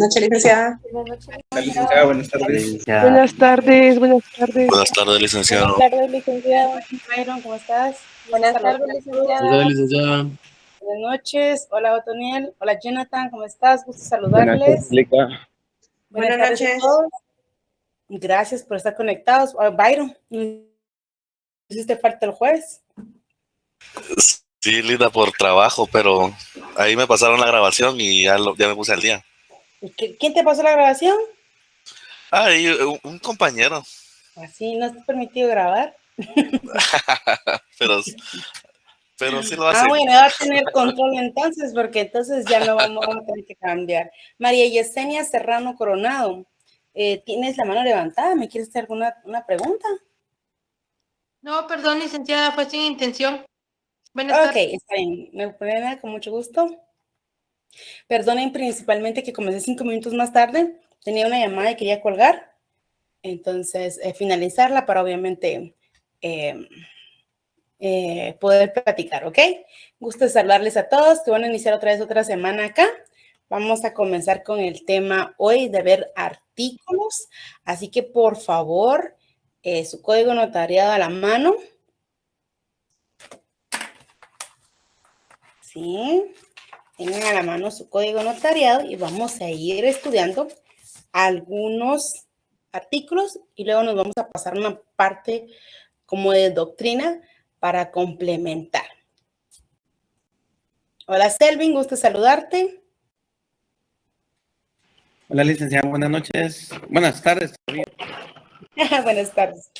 noches, licenciada. Buenas noches, Licenciada, buenas tardes. Buenas tardes, buenas tardes. Buenas tardes, licenciado. Buenas tardes, licenciado. Byron, ¿cómo estás? Buenas tardes, licenciada. licenciada. Buenas noches. Hola, Otoniel. Hola, Jonathan, ¿cómo estás? Gusto Buenas saludarles. tardes, Lica. Buenas tardes a noches. todos. Gracias por estar conectados. Byron, ¿hiciste parte el jueves? Sí, linda, por trabajo, pero ahí me pasaron la grabación y ya me puse al día. ¿Quién te pasó la grabación? Ah, y un compañero. Así, ¿no está permitido grabar? pero sí lo hace. Bueno, va a tener control entonces, porque entonces ya no vamos a tener que cambiar. María Yesenia Serrano Coronado, ¿tienes la mano levantada? ¿Me quieres hacer una pregunta? No, perdón, licenciada, fue sin intención. Buenas Ok, tardes. está bien. ¿Me pueden con mucho gusto? Perdonen principalmente que comencé 5 minutos más tarde. Tenía una llamada y quería colgar. Entonces, finalizarla para obviamente poder platicar, ¿ok? Gusto saludarles a todos que van a iniciar otra vez otra semana acá. Vamos a comenzar con el tema hoy de ver artículos. Así que, por favor, su código notariado a la mano. Sí. Tengan a la mano su código notariado y vamos a ir estudiando algunos artículos y luego nos vamos a pasar una parte como de doctrina para complementar. Hola, Selvin, gusto saludarte. Hola, licenciada, buenas noches. Buenas tardes. Buenas tardes.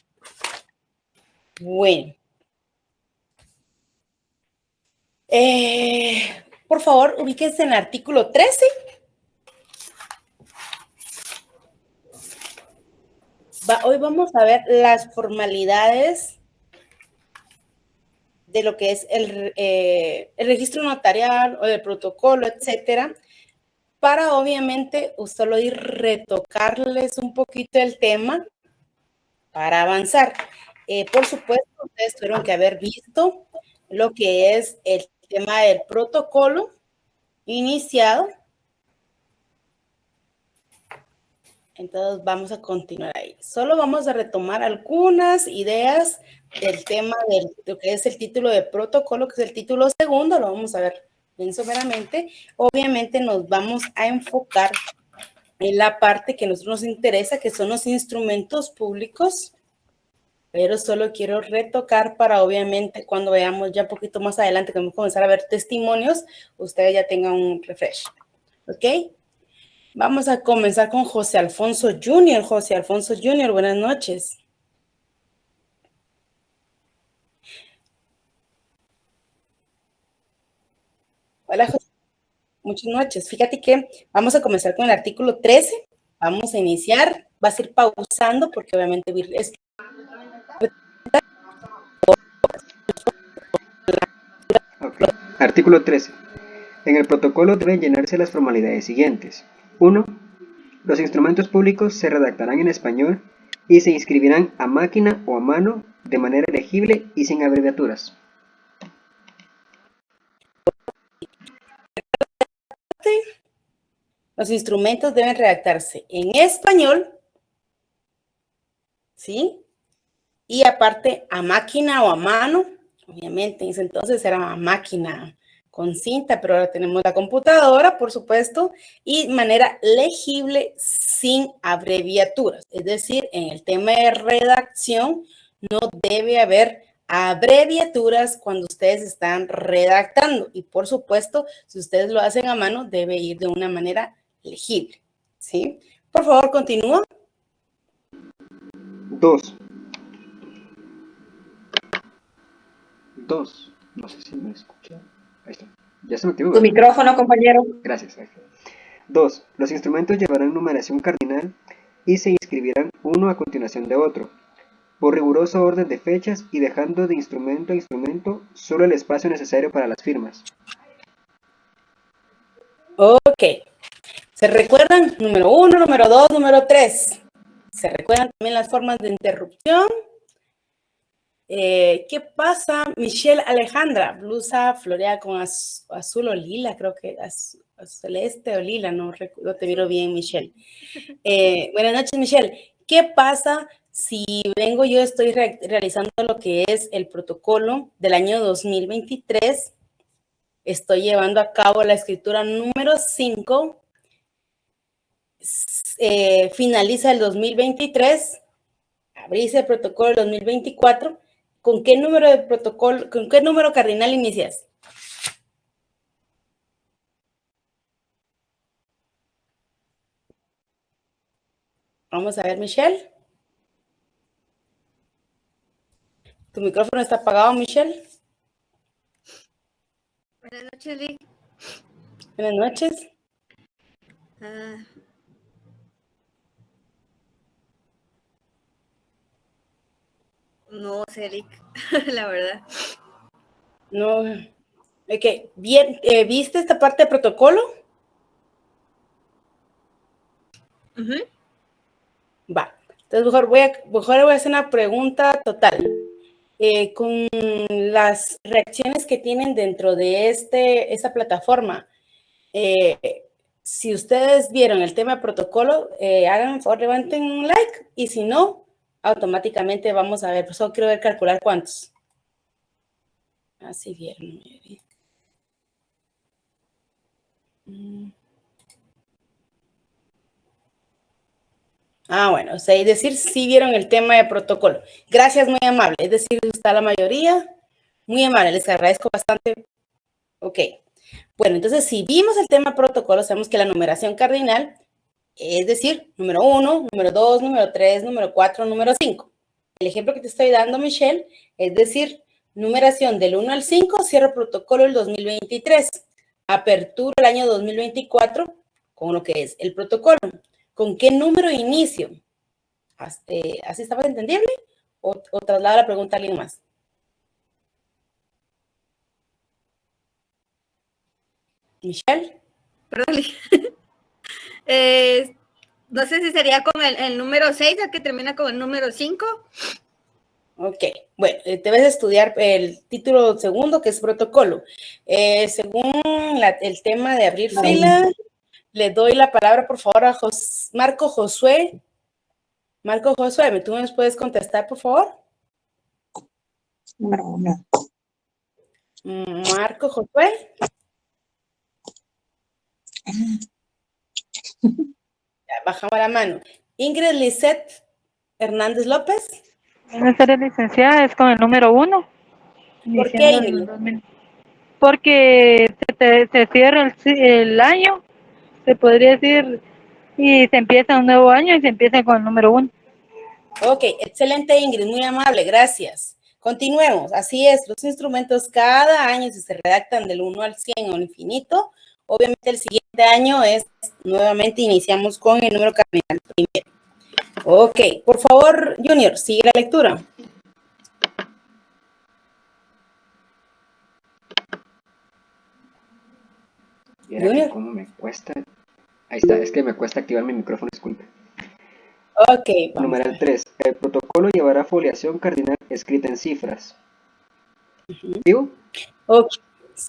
Bueno. Por favor, ubíquense en el artículo 13. Hoy vamos a ver las formalidades de lo que es el registro notarial o el protocolo, etcétera, para obviamente solo ir retocarles un poquito el tema para avanzar. Por supuesto, ustedes tuvieron que haber visto lo que es el tema del protocolo iniciado. Entonces vamos a continuar ahí. Solo vamos a retomar algunas ideas del tema de lo que es el título de protocolo, que es el título segundo, lo vamos a ver bien someramente. Obviamente nos vamos a enfocar en la parte que a nosotros nos interesa, que son los instrumentos públicos, pero solo quiero retocar para obviamente cuando veamos ya un poquito más adelante, que vamos a comenzar a ver testimonios, ustedes ya tengan un refresh. ¿Ok? Vamos a comenzar con José Alfonso Jr. José Alfonso Jr., buenas noches. Hola, José. Muchas noches. Fíjate que vamos a comenzar con el artículo 13. Vamos a iniciar. Vas a ir pausando porque obviamente es... Okay. Artículo 13. En el protocolo deben llenarse las formalidades siguientes. 1. Los instrumentos públicos se redactarán en español y se inscribirán a máquina o a mano de manera legible y sin abreviaturas. Los instrumentos deben redactarse en español, ¿sí? Y aparte a máquina o a mano, obviamente, en ese entonces era a máquina con cinta, pero ahora tenemos la computadora, por supuesto, y manera legible sin abreviaturas. Es decir, en el tema de redacción no debe haber abreviaturas cuando ustedes están redactando. Y por supuesto, si ustedes lo hacen a mano, debe ir de una manera legible, ¿sí? Por favor, continúa. 2. No sé si me escucha. Ahí está. Ya se me activó. Tu micrófono, compañero. Gracias. 2. Los instrumentos llevarán numeración cardinal y se inscribirán uno a continuación de otro, por riguroso orden de fechas y dejando de instrumento a instrumento solo el espacio necesario para las firmas. Ok. ¿Se recuerdan? Número 1, número 2, número 3. ¿Se recuerdan también las formas de interrupción? ¿Qué pasa? Michelle Alejandra, blusa floreada con azul o lila, creo que celeste o lila, no te miro bien, Michelle. Buenas noches, Michelle. ¿Qué pasa si vengo yo, estoy realizando lo que es el protocolo del año 2023? Estoy llevando a cabo la escritura número 5. Finaliza el 2023. Abrís el protocolo del 2024. ¿Con qué número de protocolo, con qué número cardinal inicias? Vamos a ver, Michelle. ¿Tu micrófono está apagado, Michelle? Buenas noches, Lick. Buenas noches. No sé, Lick, la verdad. No. Ok, bien. ¿Viste esta parte de protocolo? Va. Entonces, mejor voy a hacer una pregunta total. Con las reacciones que tienen dentro de esta plataforma, si ustedes vieron el tema de protocolo, hagan por favor, levanten un like, y si no, automáticamente vamos a ver, pues solo quiero ver calcular cuántos. Así vieron. Bueno, o sea, es decir, sí vieron el tema de protocolo. Gracias, muy amable. Es decir, está la mayoría. Muy amable, les agradezco bastante. Ok. Bueno, entonces, si vimos el tema de protocolo, sabemos que la numeración cardinal, es decir, número 1, número 2, número 3, número 4, número 5. El ejemplo que te estoy dando, Michelle, es decir, numeración del 1 al 5, cierro protocolo el 2023. Apertura el año 2024 con lo que es el protocolo. ¿Con qué número inicio? ¿Así estaba entendible? ¿O traslado la pregunta a alguien más? ¿Michelle? Perdón, Lick. No sé si sería con el número 6, el que termina con el número 5. Ok, bueno, debes estudiar el título segundo, que es protocolo. Según el tema de abrir fila, le doy la palabra, por favor, a Marco Josué. Marco Josué, ¿tú me puedes contestar, por favor? Número 1. Marco Josué. Ya, bajamos la mano. Ingrid Lisette Hernández López. Buenas tardes, licenciada, es con el número 1. ¿Por qué, Ingrid? Porque se cierra el año, se podría decir, y se empieza un nuevo año y se empieza con el número 1. Ok, excelente, Ingrid, muy amable, gracias. Continuemos, así es, los instrumentos cada año, si se redactan del 1 al 100 o infinito, obviamente el siguiente año nuevamente iniciamos con el número cardinal primero. Ok, por favor, Junior, sigue la lectura. Mira cómo me cuesta. Ahí está, es que me cuesta activar mi micrófono, disculpe. Ok, vamos. Numeral 3. El protocolo llevará foliación cardinal escrita en cifras. ¿Digo? Ok,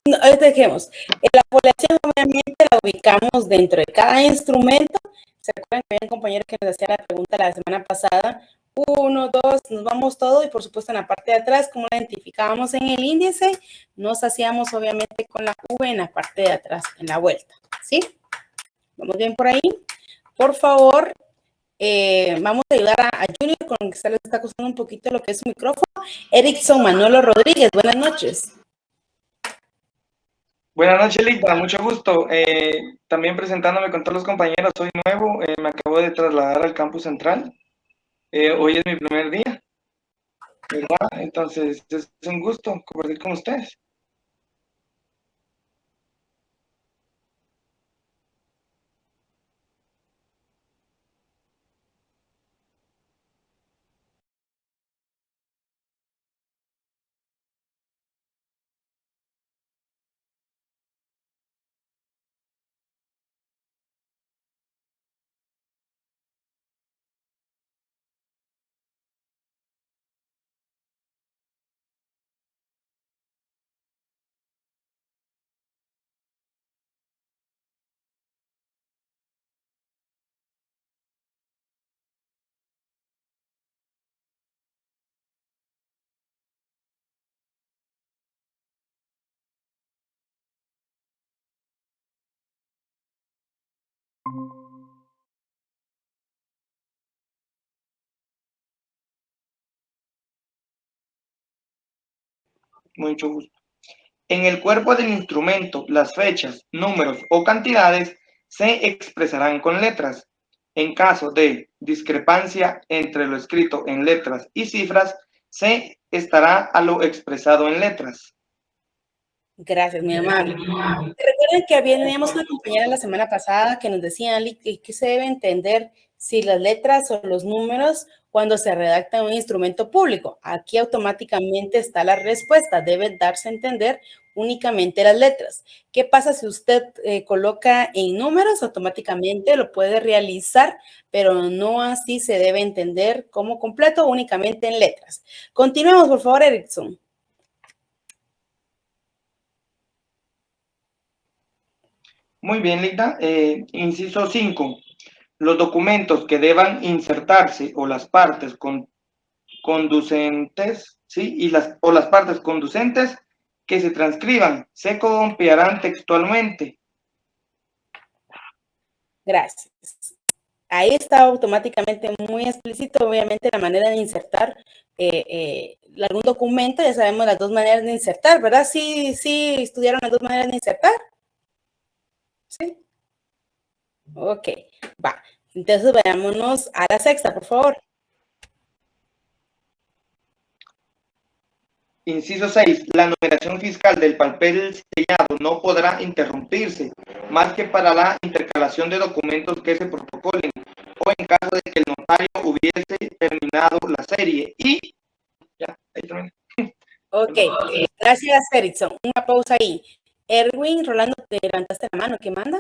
no, dejemos. La población obviamente la ubicamos dentro de cada instrumento. ¿Se acuerdan que había un compañero que nos hacía la pregunta la semana pasada? 1, 2, nos vamos todo, y por supuesto en la parte de atrás, como la identificábamos en el índice, nos hacíamos obviamente con la V en la parte de atrás, en la vuelta, ¿sí? ¿Vamos bien por ahí? Por favor, vamos a ayudar a Junior con que le está costando un poquito lo que es su micrófono. Erickson Manolo Rodríguez, buenas noches. Buenas noches, Lick, mucho gusto. También presentándome con todos los compañeros, soy nuevo, me acabo de trasladar al campus central. Hoy es mi primer día, ¿verdad? Entonces es un gusto compartir con ustedes. Mucho gusto. En el cuerpo del instrumento, las fechas, números o cantidades se expresarán con letras. En caso de discrepancia entre lo escrito en letras y cifras, se estará a lo expresado en letras. Gracias, muy amable. Recuerden que teníamos una compañera la semana pasada que nos decía, Ali, que se debe entender si las letras o los números cuando se redacta en un instrumento público. Aquí automáticamente está la respuesta. Debe darse a entender únicamente las letras. ¿Qué pasa si usted coloca en números? Automáticamente lo puede realizar, pero no así se debe entender como completo, únicamente en letras. Continuemos, por favor, Erickson. Muy bien, Linda. Inciso 5. Los documentos que deban insertarse o las partes conducentes, ¿sí? O las partes conducentes que se transcriban, se copiarán textualmente. Gracias. Ahí está automáticamente muy explícito, obviamente, la manera de insertar algún documento. Ya sabemos las dos maneras de insertar, ¿verdad? Sí, estudiaron las dos maneras de insertar. ¿Sí? Ok, va. Entonces, veámonos a la sexta, por favor. Inciso 6. La numeración fiscal del papel sellado no podrá interrumpirse más que para la intercalación de documentos que se protocolen o en caso de que el notario hubiese terminado la serie. Y ya, ahí termina. Ok, gracias, Erickson. Una pausa ahí. Erwin, Rolando, te levantaste la mano. ¿Qué manda?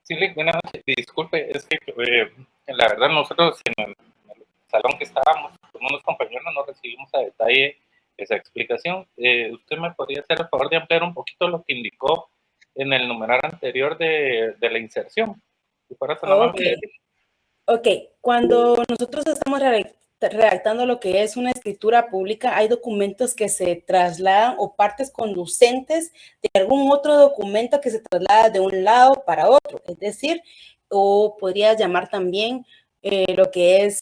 Sí, buenas noches. Disculpe, es que la verdad nosotros en el salón que estábamos con unos compañeros no recibimos a detalle esa explicación. ¿Usted me podría hacer el favor de ampliar un poquito lo que indicó en el numeral anterior de la inserción? Si fuera tan amable. Ok, cuando nosotros estamos redactando lo que es una escritura pública, hay documentos que se trasladan o partes conducentes de algún otro documento que se traslada de un lado para otro, es decir, o podría llamar también lo que es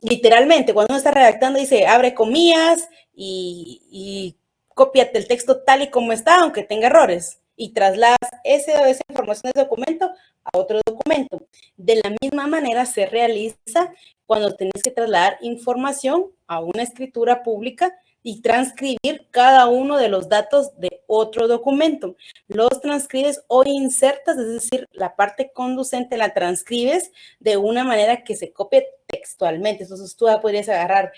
literalmente, cuando uno está redactando dice abre comillas y cópiate el texto tal y como está, aunque tenga errores, y trasladas esa información del documento a otro documento. De la misma manera se realiza cuando tenés que trasladar información a una escritura pública y transcribir cada uno de los datos de otro documento. Los transcribes o insertas, es decir, la parte conducente la transcribes de una manera que se copie textualmente. Entonces tú podrías agarrar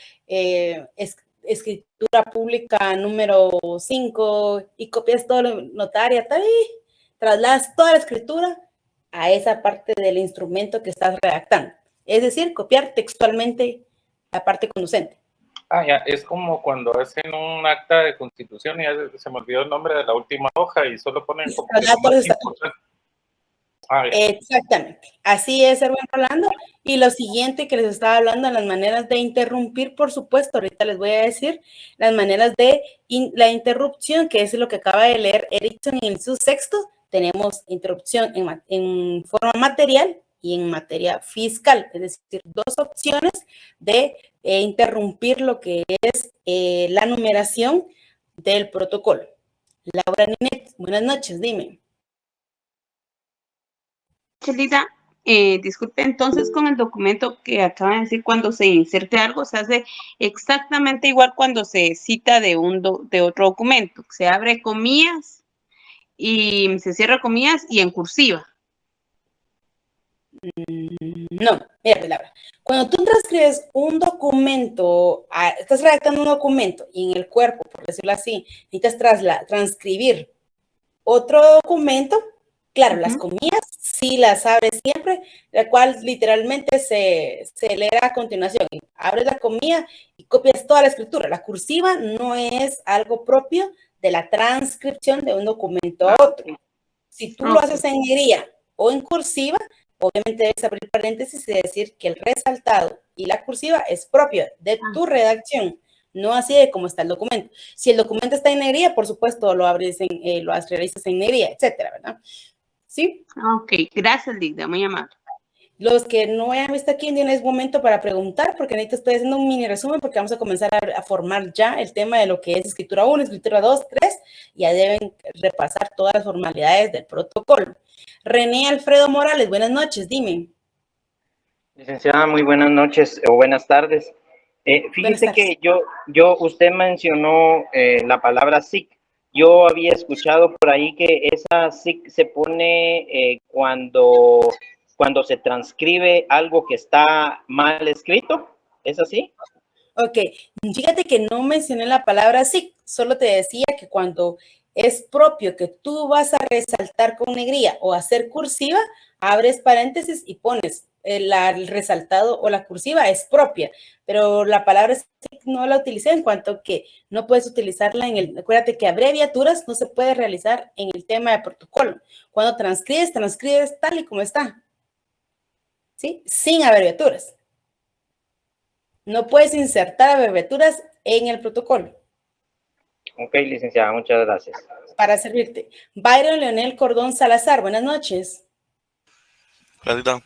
escritura pública número 5 y copias todo lo notaria, trasladas toda la escritura a esa parte del instrumento que estás redactando. Es decir, copiar textualmente la parte conducente. Ya, es como cuando hacen un acta de constitución y ya se me olvidó el nombre de la última hoja y solo ponen como Exactamente. Así es, Erwin Rolando. Y lo siguiente que les estaba hablando, las maneras de interrumpir, por supuesto, ahorita les voy a decir las maneras de la interrupción, que es lo que acaba de leer Erickson en su sexto. Tenemos interrupción en forma material y en materia fiscal, es decir, dos opciones de interrumpir lo que es la numeración del protocolo. Laura Ninet, buenas noches, dime. Chelita, disculpe, entonces con el documento que acaban de decir, cuando se inserte algo, se hace exactamente igual cuando se cita de otro documento. Se abre comillas y se cierra comillas y en cursiva. No, mira, Laura, cuando tú transcribes un documento, estás redactando un documento y en el cuerpo, por decirlo así, necesitas transcribir otro documento, claro, las comillas sí las abres siempre, la cual literalmente se leerá a continuación. Abres la comilla y copias toda la escritura. La cursiva no es algo propio de la transcripción de un documento a otro. Si tú lo haces en negrilla o en cursiva, obviamente debes abrir paréntesis y decir que el resaltado y la cursiva es propio de tu redacción, no así de cómo está el documento. Si el documento está en negrilla, por supuesto, lo realizas en negrilla, etcétera, ¿verdad? ¿Sí? Ok, gracias, Linda, muy amable. Los que no hayan visto aquí, es momento para preguntar, porque ahorita estoy haciendo un mini resumen, porque vamos a comenzar a formar ya el tema de lo que es escritura 1, escritura 2, 3, ya deben repasar todas las formalidades del protocolo. René Alfredo Morales, buenas noches, dime. Licenciada, muy buenas noches o buenas tardes. Fíjese que usted mencionó la palabra SIC. Yo había escuchado por ahí que esa SIC se pone cuando se transcribe algo que está mal escrito. ¿Es así? Ok, fíjate que no mencioné la palabra SIC, solo te decía que cuando es propio que tú vas a resaltar con negrilla o hacer cursiva, abres paréntesis y pones el resaltado o la cursiva es propia, pero la palabra SIC no la utilicé en cuanto que no puedes utilizarla acuérdate que abreviaturas no se puede realizar en el tema de protocolo. Cuando transcribes tal y como está, ¿sí? Sin abreviaturas. No puedes insertar abreviaturas en el protocolo. Ok, licenciada, muchas gracias. Para servirte. Byron Leonel Cordón Salazar, buenas noches. Clarita,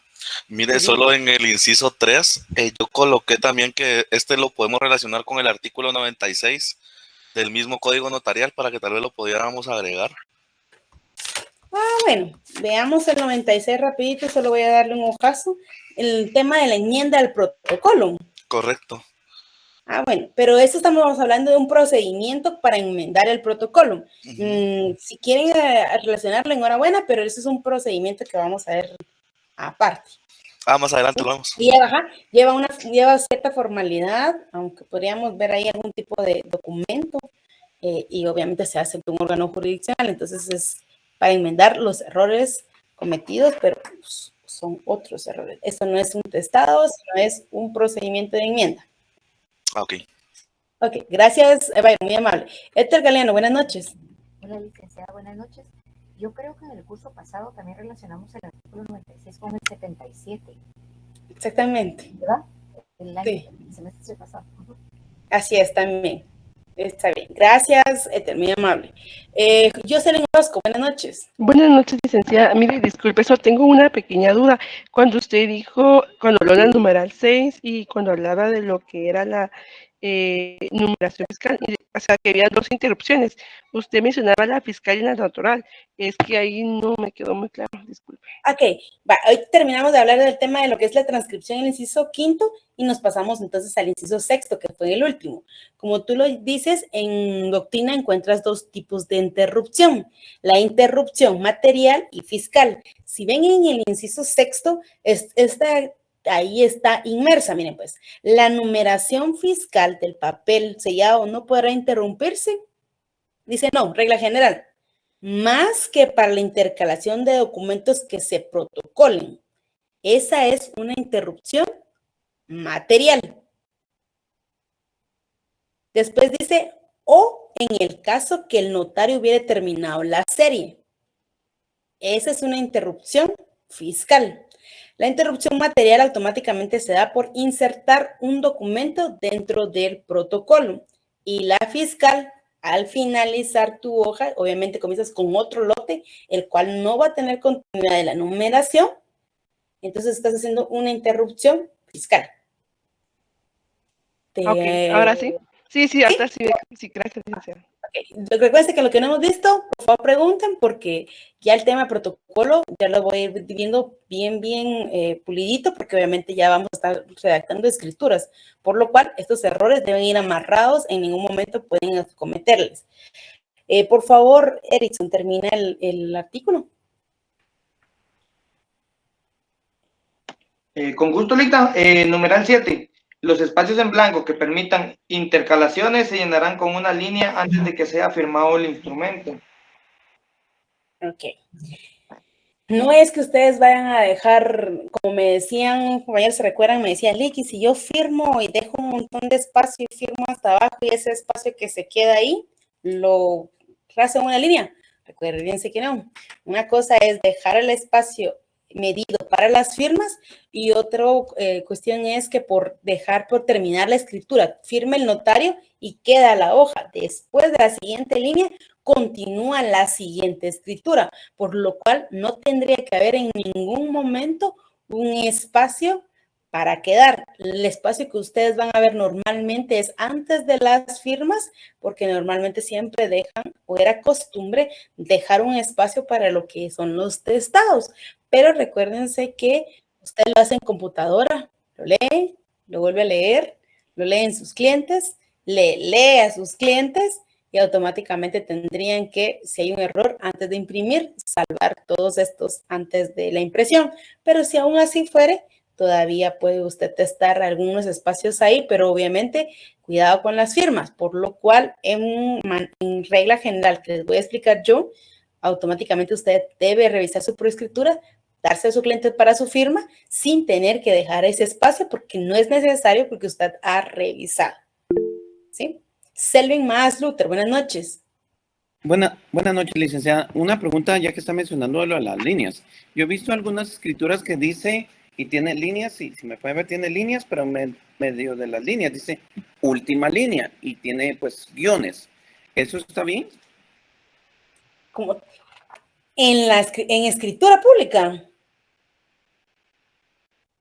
mire, solo en el inciso 3, yo coloqué también que lo podemos relacionar con el artículo 96 del mismo código notarial para que tal vez lo pudiéramos agregar. Bueno, veamos el 96 rapidito, solo voy a darle un ojazo. El tema de la enmienda al protocolo. Correcto. Bueno, pero eso estamos hablando de un procedimiento para enmendar el protocolo. Si quieren relacionarlo, enhorabuena, pero eso es un procedimiento que vamos a ver aparte. Más adelante lo vamos. Lleva cierta formalidad, aunque podríamos ver ahí algún tipo de documento, y obviamente se hace por un órgano jurisdiccional, entonces es para enmendar los errores cometidos, pero pues, son otros errores. Esto no es un testado, sino es un procedimiento de enmienda. Ok. Ok, gracias, muy amable. Héctor Galeano, buenas noches. Hola, licenciada, buenas noches. Yo creo que en el curso pasado también relacionamos el artículo 96 con el 77. Exactamente. ¿Verdad? Sí. El semestre pasado. Así es, también. Está bien. Gracias, Héctor, muy amable. Jocelyn Orozco, buenas noches. Buenas noches, licenciada. Mire, disculpe, solo tengo una pequeña duda. Cuando usted dijo, cuando habló del numeral 6 y cuando hablaba de lo que era la numeración fiscal, o sea, que había dos interrupciones. Usted mencionaba la fiscal y la natural. Es que ahí no me quedó muy claro, disculpe. Ok, hoy terminamos de hablar del tema de lo que es la transcripción en el inciso 5 y nos pasamos entonces al inciso 6, que fue el último. Como tú lo dices, en doctrina encuentras dos tipos de interrupción. La interrupción material y fiscal. Si ven en el inciso 6, ahí está inmersa, miren pues, la numeración fiscal del papel sellado no podrá interrumpirse. Dice no, regla general, más que para la intercalación de documentos que se protocolen. Esa es una interrupción material. Después dice, o en el caso que el notario hubiera terminado la serie. Esa es una interrupción fiscal. La interrupción material automáticamente se da por insertar un documento dentro del protocolo. Y la fiscal, al finalizar tu hoja, obviamente comienzas con otro lote, el cual no va a tener continuidad de la numeración. Entonces estás haciendo una interrupción fiscal. Ok, ahora sí. Sí, ahora sí, gracias, licenciada. Okay. Recuerden que lo que no hemos visto, por favor pregunten, porque ya el tema de protocolo ya lo voy a ir viendo bien pulidito, porque obviamente ya vamos a estar redactando escrituras, por lo cual estos errores deben ir amarrados, en ningún momento pueden cometerles. Por favor, Erickson, termina el artículo. Con gusto, Lita. Numeral 7. Los espacios en blanco que permitan intercalaciones se llenarán con una línea antes de que sea firmado el instrumento. Ok. No es que ustedes vayan a dejar, como me decían, como ayer se recuerdan, me decía Licky, si yo firmo y dejo un montón de espacio y firmo hasta abajo y ese espacio que se queda ahí, lo trazo en una línea. Recuérdense que no. Una cosa es dejar el espacio medido para las firmas y otra cuestión es que por terminar la escritura, firma el notario y queda la hoja. Después de la siguiente línea, continúa la siguiente escritura, por lo cual no tendría que haber en ningún momento un espacio para quedar. El espacio que ustedes van a ver normalmente es antes de las firmas, porque normalmente siempre dejan, o era costumbre, dejar un espacio para lo que son los testados. Pero recuérdense que usted lo hace en computadora, lo lee, lo vuelve a leer, lo lee en sus clientes, le lee a sus clientes y automáticamente tendrían que, si hay un error antes de imprimir, salvar todos estos antes de la impresión. Pero si aún así fuere, todavía puede usted testar algunos espacios ahí, pero obviamente cuidado con las firmas, por lo cual en regla general que les voy a explicar yo, automáticamente usted debe revisar su proescritura, darse a su cliente para su firma sin tener que dejar ese espacio porque no es necesario porque usted ha revisado. ¿Sí? Selvin Luther, buenas noches. Buenas noches, licenciada. Una pregunta, ya que está mencionando lo de las líneas. Yo he visto algunas escrituras que dice, y tiene líneas, y si me puede ver, tiene líneas, pero en medio de las líneas dice última línea, y tiene, pues, guiones. ¿Eso está bien? Como en escritura pública.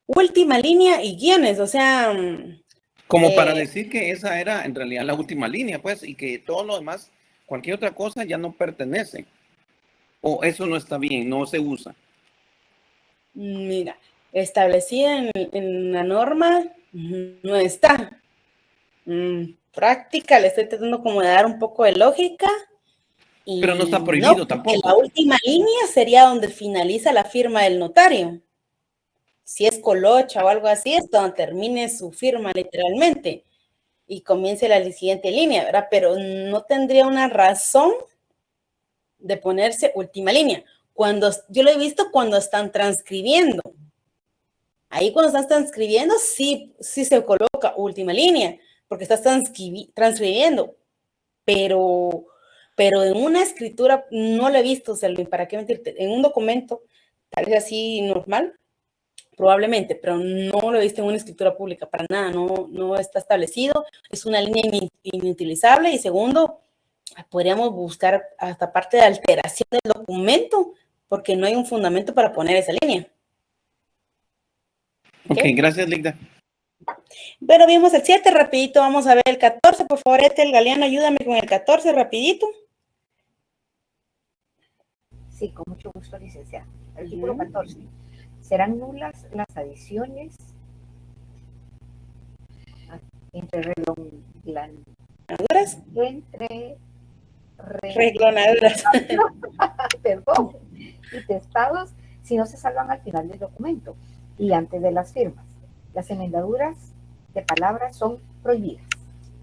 Última línea y guiones, o sea... Como para decir que esa era en realidad la última línea, pues, y que todo lo demás, cualquier otra cosa ya no pertenece. O eso no está bien, no se usa. Mira, establecida en la norma, no está. Práctica, le estoy tratando como de dar un poco de lógica. Pero no está prohibido tampoco. La última línea sería donde finaliza la firma del notario. Si es colocha o algo así, es donde termine su firma literalmente y comience la siguiente línea, ¿verdad? Pero no tendría una razón de ponerse última línea. Yo lo he visto cuando están transcribiendo. Ahí cuando estás transcribiendo, sí se coloca última línea, porque estás transcribiendo. Pero en una escritura no lo he visto, Selvin, ¿para qué mentirte? En un documento, tal vez así normal, probablemente, pero no lo he visto en una escritura pública, para nada, no está establecido, es una línea inutilizable. Y segundo, podríamos buscar hasta parte de alteración del documento, porque no hay un fundamento para poner esa línea. Ok, gracias, Ligda. Pero vimos el 7, rapidito, vamos a ver el 14, por favor, el Galeano, ayúdame con el 14, rapidito. Sí, con mucho gusto, licenciada. Artículo 14. Serán nulas las adiciones entre reglonaduras. Perdón. Y testados si no se salvan al final del documento y antes de las firmas. Las enmendaduras de palabras son prohibidas.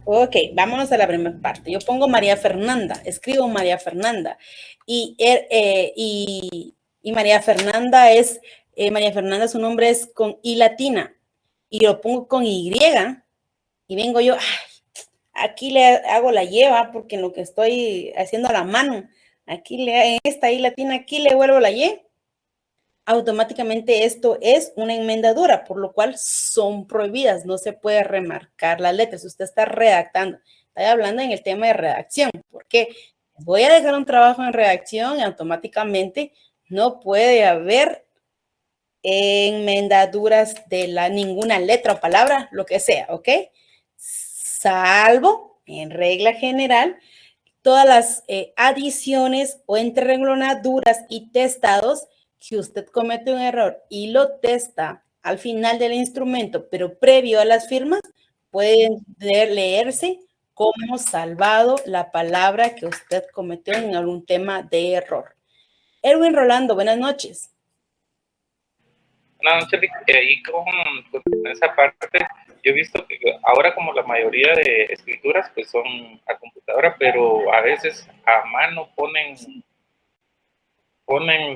Ok, vámonos a la primera parte. Yo pongo María Fernanda, escribo María Fernanda y María Fernanda su nombre es con I latina y lo pongo con Y y vengo yo, aquí le hago la lleva porque en lo que estoy haciendo a la mano, aquí en esta I latina, aquí le vuelvo la Y. Automáticamente esto es una enmendadura, por lo cual son prohibidas, no se puede remarcar las letras. Usted está redactando, estoy hablando en el tema de redacción, porque voy a dejar un trabajo en redacción y automáticamente no puede haber enmendaduras de ninguna letra o palabra, lo que sea, ¿ok? Salvo, en regla general, todas las adiciones o entrerenglonaduras y testados que usted comete un error y lo testa al final del instrumento, pero previo a las firmas, pueden leerse como salvado la palabra que usted cometió en algún tema de error. Erwin Rolando, buenas noches. Buenas noches, ahí con esa parte, yo he visto que ahora como la mayoría de escrituras pues son a computadora, pero a veces a mano ponen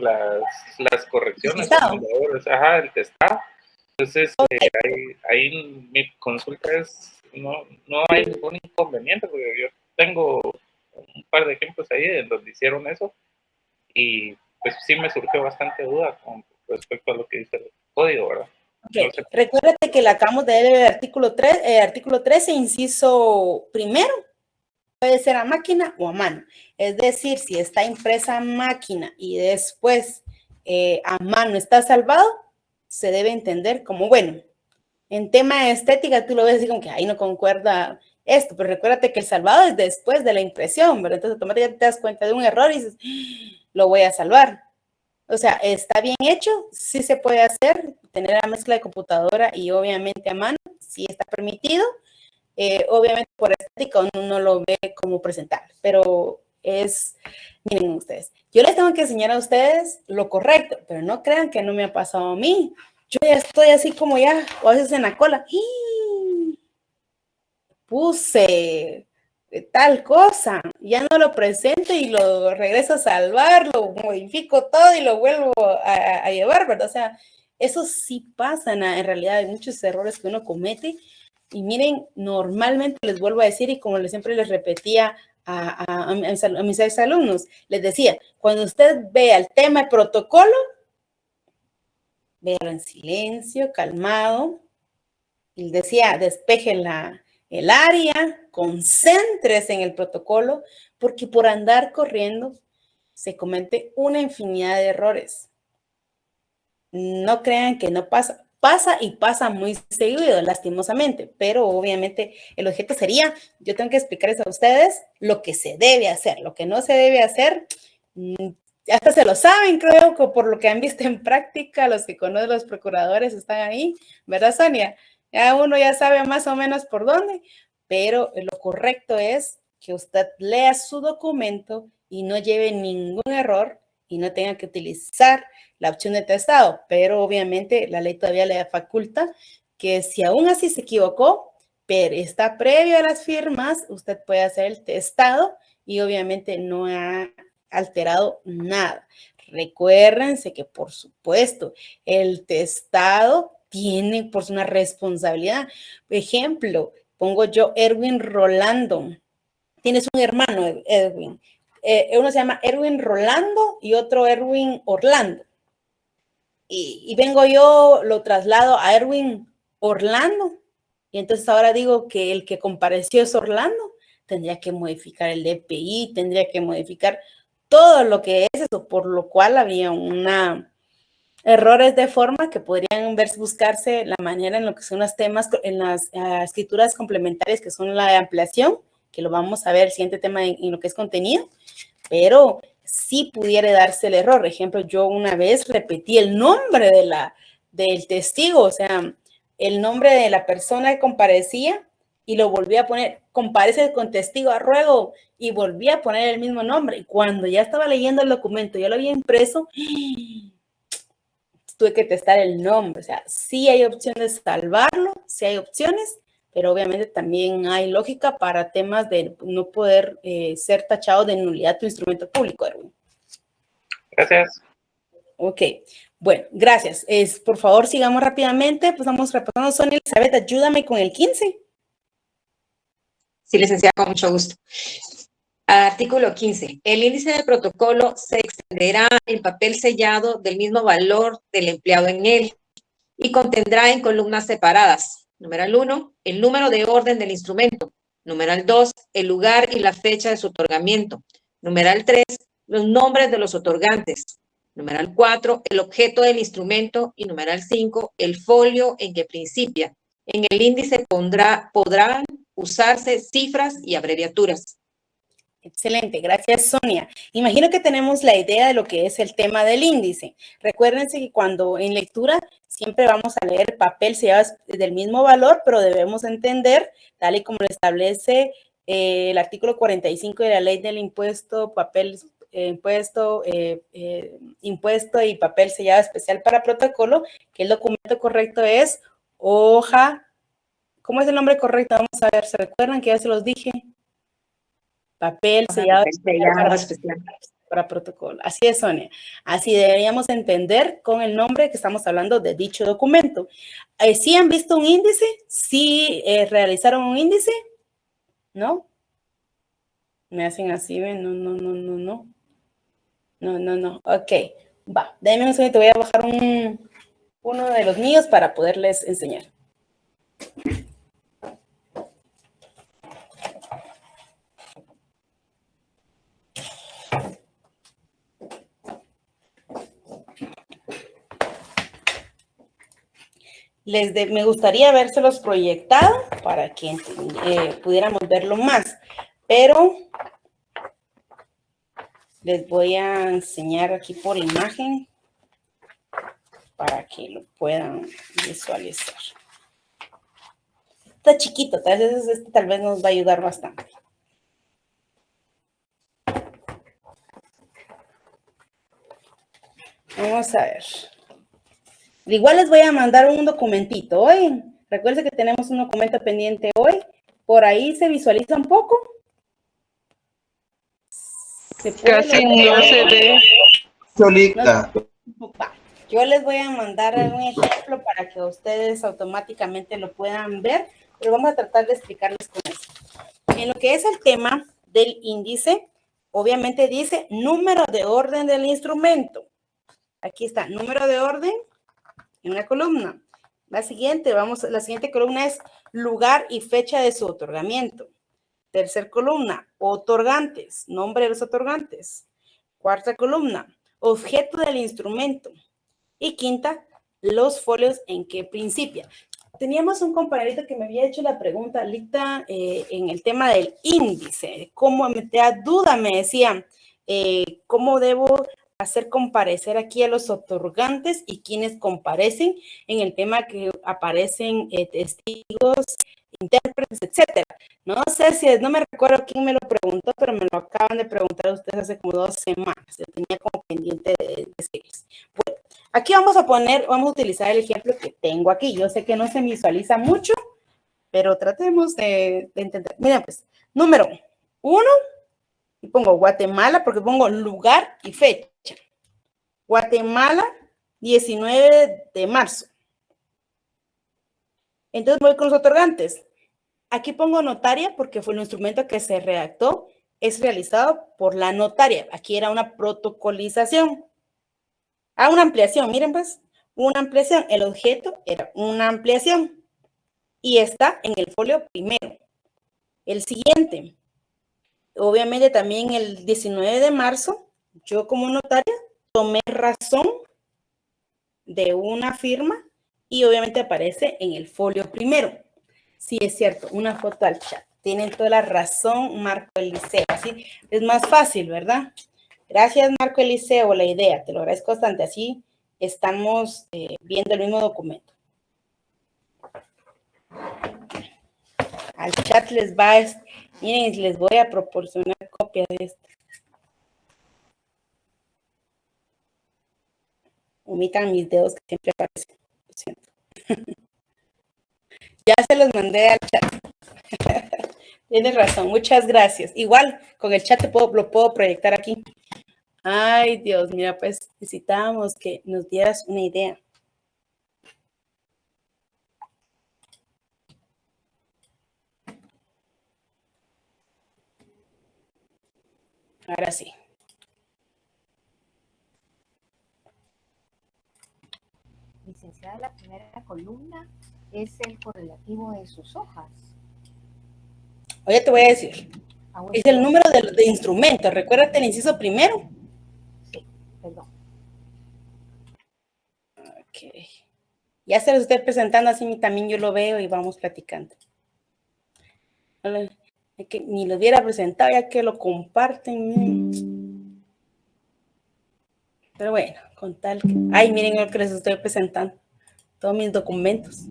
las correcciones, el testado. Entonces, ahí mi consulta es, no hay ningún inconveniente, porque yo tengo un par de ejemplos ahí en donde hicieron eso, y pues sí me surgió bastante duda con respecto a lo que dice el código, ¿verdad? Okay. No sé. Recuérdate que le acabamos de dar el artículo 13, inciso primero, puede ser a máquina o a mano. Es decir, si está impresa a máquina y después a mano está salvado, se debe entender como, bueno, en tema de estética tú lo ves así como que ahí no concuerda esto, pero recuérdate que el salvado es después de la impresión, ¿verdad? Entonces automáticamente te das cuenta de un error y dices, lo voy a salvar. O sea, está bien hecho, sí se puede hacer, tener la mezcla de computadora y obviamente a mano, sí está permitido. Obviamente por estética uno no lo ve como presentable, pero miren ustedes, yo les tengo que enseñar a ustedes lo correcto, pero no crean que no me ha pasado a mí. Yo ya estoy así como ya, o a veces en la cola, puse tal cosa, ya no lo presento y lo regreso a salvar, lo modifico todo y lo vuelvo a llevar, ¿verdad? O sea, eso sí pasa en realidad, hay muchos errores que uno comete. Y miren, normalmente les vuelvo a decir, y como siempre les repetía a mis exalumnos, les decía, cuando usted vea el tema de protocolo, véalo en silencio, calmado, y decía, despeje el área, concéntrese en el protocolo, porque por andar corriendo se comete una infinidad de errores. No crean que no pasa. Pasa y pasa muy seguido, lastimosamente, pero obviamente el objeto sería, yo tengo que explicarles a ustedes lo que se debe hacer, lo que no se debe hacer, hasta se lo saben, creo, por lo que han visto en práctica, los que conocen los procuradores están ahí, ¿verdad, Sonia? Ya uno ya sabe más o menos por dónde, pero lo correcto es que usted lea su documento y no lleve ningún error y no tenga que utilizar la opción de testado, pero obviamente la ley todavía le faculta que si aún así se equivocó, pero está previo a las firmas, usted puede hacer el testado y obviamente no ha alterado nada. Recuérdense que, por supuesto, el testado tiene por una responsabilidad. Por ejemplo, pongo yo Erwin Rolando. Tienes un hermano, Erwin. Uno se llama Erwin Rolando y otro Erwin Orlando. Y vengo yo, lo traslado a Erwin Orlando. Y entonces ahora digo que el que compareció es Orlando. Tendría que modificar el DPI, tendría que modificar todo lo que es eso, por lo cual había errores de forma que podrían buscarse la manera en lo que son los temas, en las escrituras complementarias, que son la de ampliación, que lo vamos a ver, el siguiente tema en lo que es contenido, pero sí pudiera darse el error. Por ejemplo, yo una vez repetí el nombre del testigo, o sea, el nombre de la persona que comparecía y lo volví a poner, comparece con testigo a ruego, y volví a poner el mismo nombre. Y cuando ya estaba leyendo el documento, ya lo había impreso, tuve que testar el nombre. O sea, sí hay opción de salvarlo, sí hay opciones, pero obviamente también hay lógica para temas de no poder ser tachado de nulidad tu instrumento público, Erwin. Gracias. Ok, bueno, gracias. Por favor, sigamos rápidamente. Pues vamos repasando. Sonia Elizabeth, ayúdame con el 15. Sí, licenciada, con mucho gusto. Artículo 15. El índice de protocolo se extenderá en papel sellado del mismo valor del empleado en él y contendrá en columnas separadas. Numeral 1, el número de orden del instrumento. Numeral 2, el lugar y la fecha de su otorgamiento. Numeral 3, los nombres de los otorgantes. Numeral 4, el objeto del instrumento. Y numeral 5, el folio en que principia. En el índice podrán usarse cifras y abreviaturas. Excelente, gracias, Sonia. Imagino que tenemos la idea de lo que es el tema del índice. Recuérdense que cuando en lectura siempre vamos a leer el papel sellado del mismo valor, pero debemos entender, tal y como lo establece el artículo 45 de la ley del impuesto, impuesto y papel sellado especial para protocolo, que el documento correcto es hoja. ¿Cómo es el nombre correcto? Vamos a ver, ¿se recuerdan que ya se los dije? Papel sellado especial para protocolo. Así es, Sonia. Así deberíamos entender con el nombre que estamos hablando de dicho documento. ¿Sí han visto un índice? ¿Sí realizaron un índice? ¿No? Me hacen así, ¿ven? No. No. Ok, va. Denme un segundo, voy a bajar uno de los míos para poderles enseñar. Me gustaría vérselos proyectado para que pudiéramos verlo más, pero les voy a enseñar aquí por imagen para que lo puedan visualizar. Está chiquito, tal vez nos va a ayudar bastante. Vamos a ver. Igual les voy a mandar un documentito hoy. Recuerden que tenemos un documento pendiente hoy. Por ahí se visualiza un poco. Casi no se ve. Solita. Yo les voy a mandar un ejemplo para que ustedes automáticamente lo puedan ver, pero vamos a tratar de explicarles con esto. En lo que es el tema del índice, obviamente dice número de orden del instrumento. Aquí está, número de orden en una columna. La siguiente columna es lugar y fecha de su otorgamiento. Tercer columna, otorgantes, nombre de los otorgantes. Cuarta columna, objeto del instrumento. Y quinta, los folios en que principia. Teníamos un compañerito que me había hecho la pregunta, Lita, en el tema del índice. ¿Cómo me da duda? Me decía, ¿cómo debo hacer comparecer aquí a los otorgantes y quienes comparecen en el tema que aparecen testigos, intérpretes, etcétera? No sé no me recuerdo quién me lo preguntó, pero me lo acaban de preguntar ustedes hace como 2 semanas. Yo tenía como pendiente de decirles. Bueno, aquí vamos a utilizar el ejemplo que tengo aquí. Yo sé que no se visualiza mucho, pero tratemos de entender. Miren pues, número 1, y pongo Guatemala porque pongo lugar y fecha. Guatemala, 19 de marzo. Entonces voy con los otorgantes. Aquí pongo notaria porque fue el instrumento que se redactó, es realizado por la notaria. Aquí era una protocolización. Una ampliación, miren pues, una ampliación. El objeto era una ampliación y está en el folio primero. El siguiente, obviamente también el 19 de marzo, yo como notaria tomé razón de una firma y obviamente aparece en el folio primero. Sí, es cierto, una foto al chat. Tienen toda la razón, Marco Eliseo. Así es más fácil, ¿verdad? Gracias, Marco Eliseo, la idea. Te lo agradezco bastante. Así estamos viendo el mismo documento. Al chat miren, les voy a proporcionar copia de esto. Omitan mis dedos que siempre aparecen. Lo siento. Ya se los mandé al chat. Tienes razón, muchas gracias. Igual, con el chat lo puedo proyectar aquí. Ay, Dios, mira, pues necesitábamos que nos dieras una idea. Ahora sí. Licenciada, la primera columna es el correlativo de sus hojas. Oye, te voy a decir. Es el número de instrumentos. Recuérdate el inciso primero. Sí, perdón. Ok. Ya se los estoy presentando, así también yo lo veo y vamos platicando. Que ni lo hubiera presentado, ya que lo comparten. Pero bueno, con tal que... Ay, miren lo que les estoy presentando. Todos mis documentos.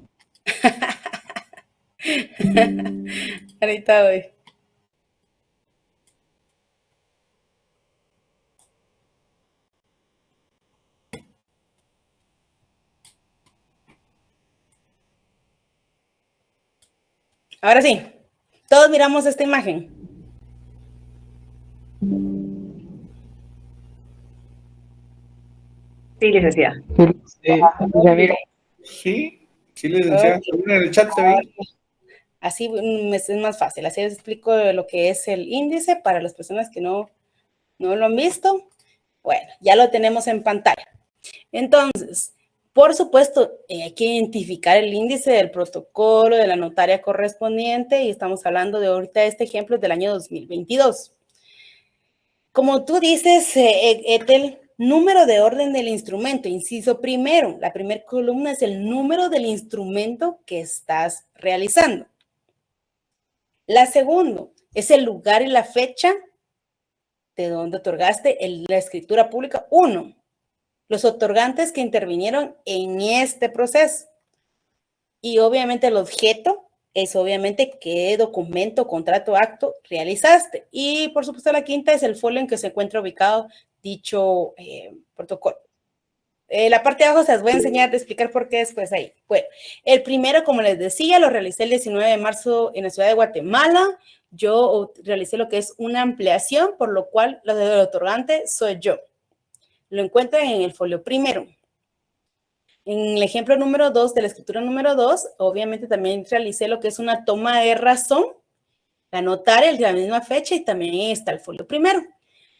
Ahorita voy. Ahora sí, todos miramos esta imagen. Sí, licenciada. Sí, licenciada. En el chat se ve. Así es más fácil. Así les explico lo que es el índice para las personas que no lo han visto. Bueno, ya lo tenemos en pantalla. Entonces, por supuesto, hay que identificar el índice del protocolo de la notaria correspondiente y estamos hablando de ahorita este ejemplo del año 2022. Como tú dices, Ethel, número de orden del instrumento, inciso primero. La primera columna es el número del instrumento que estás realizando. La segunda es el lugar y la fecha de donde otorgaste la escritura pública. 1. Los otorgantes que intervinieron en este proceso. Y obviamente el objeto es obviamente qué documento, contrato, acto realizaste. Y por supuesto la quinta es el folio en que se encuentra ubicado dicho protocolo. La parte de abajo se las voy a enseñar de explicar por qué después ahí. Bueno, el primero, como les decía, lo realicé el 19 de marzo en la ciudad de Guatemala. Yo realicé lo que es una ampliación, por lo cual lo del otorgante soy yo. Lo encuentran en el folio primero. En el ejemplo número 2 de la escritura número 2, obviamente también realicé lo que es una toma de razón, la notaria, la misma fecha, y también está el folio primero.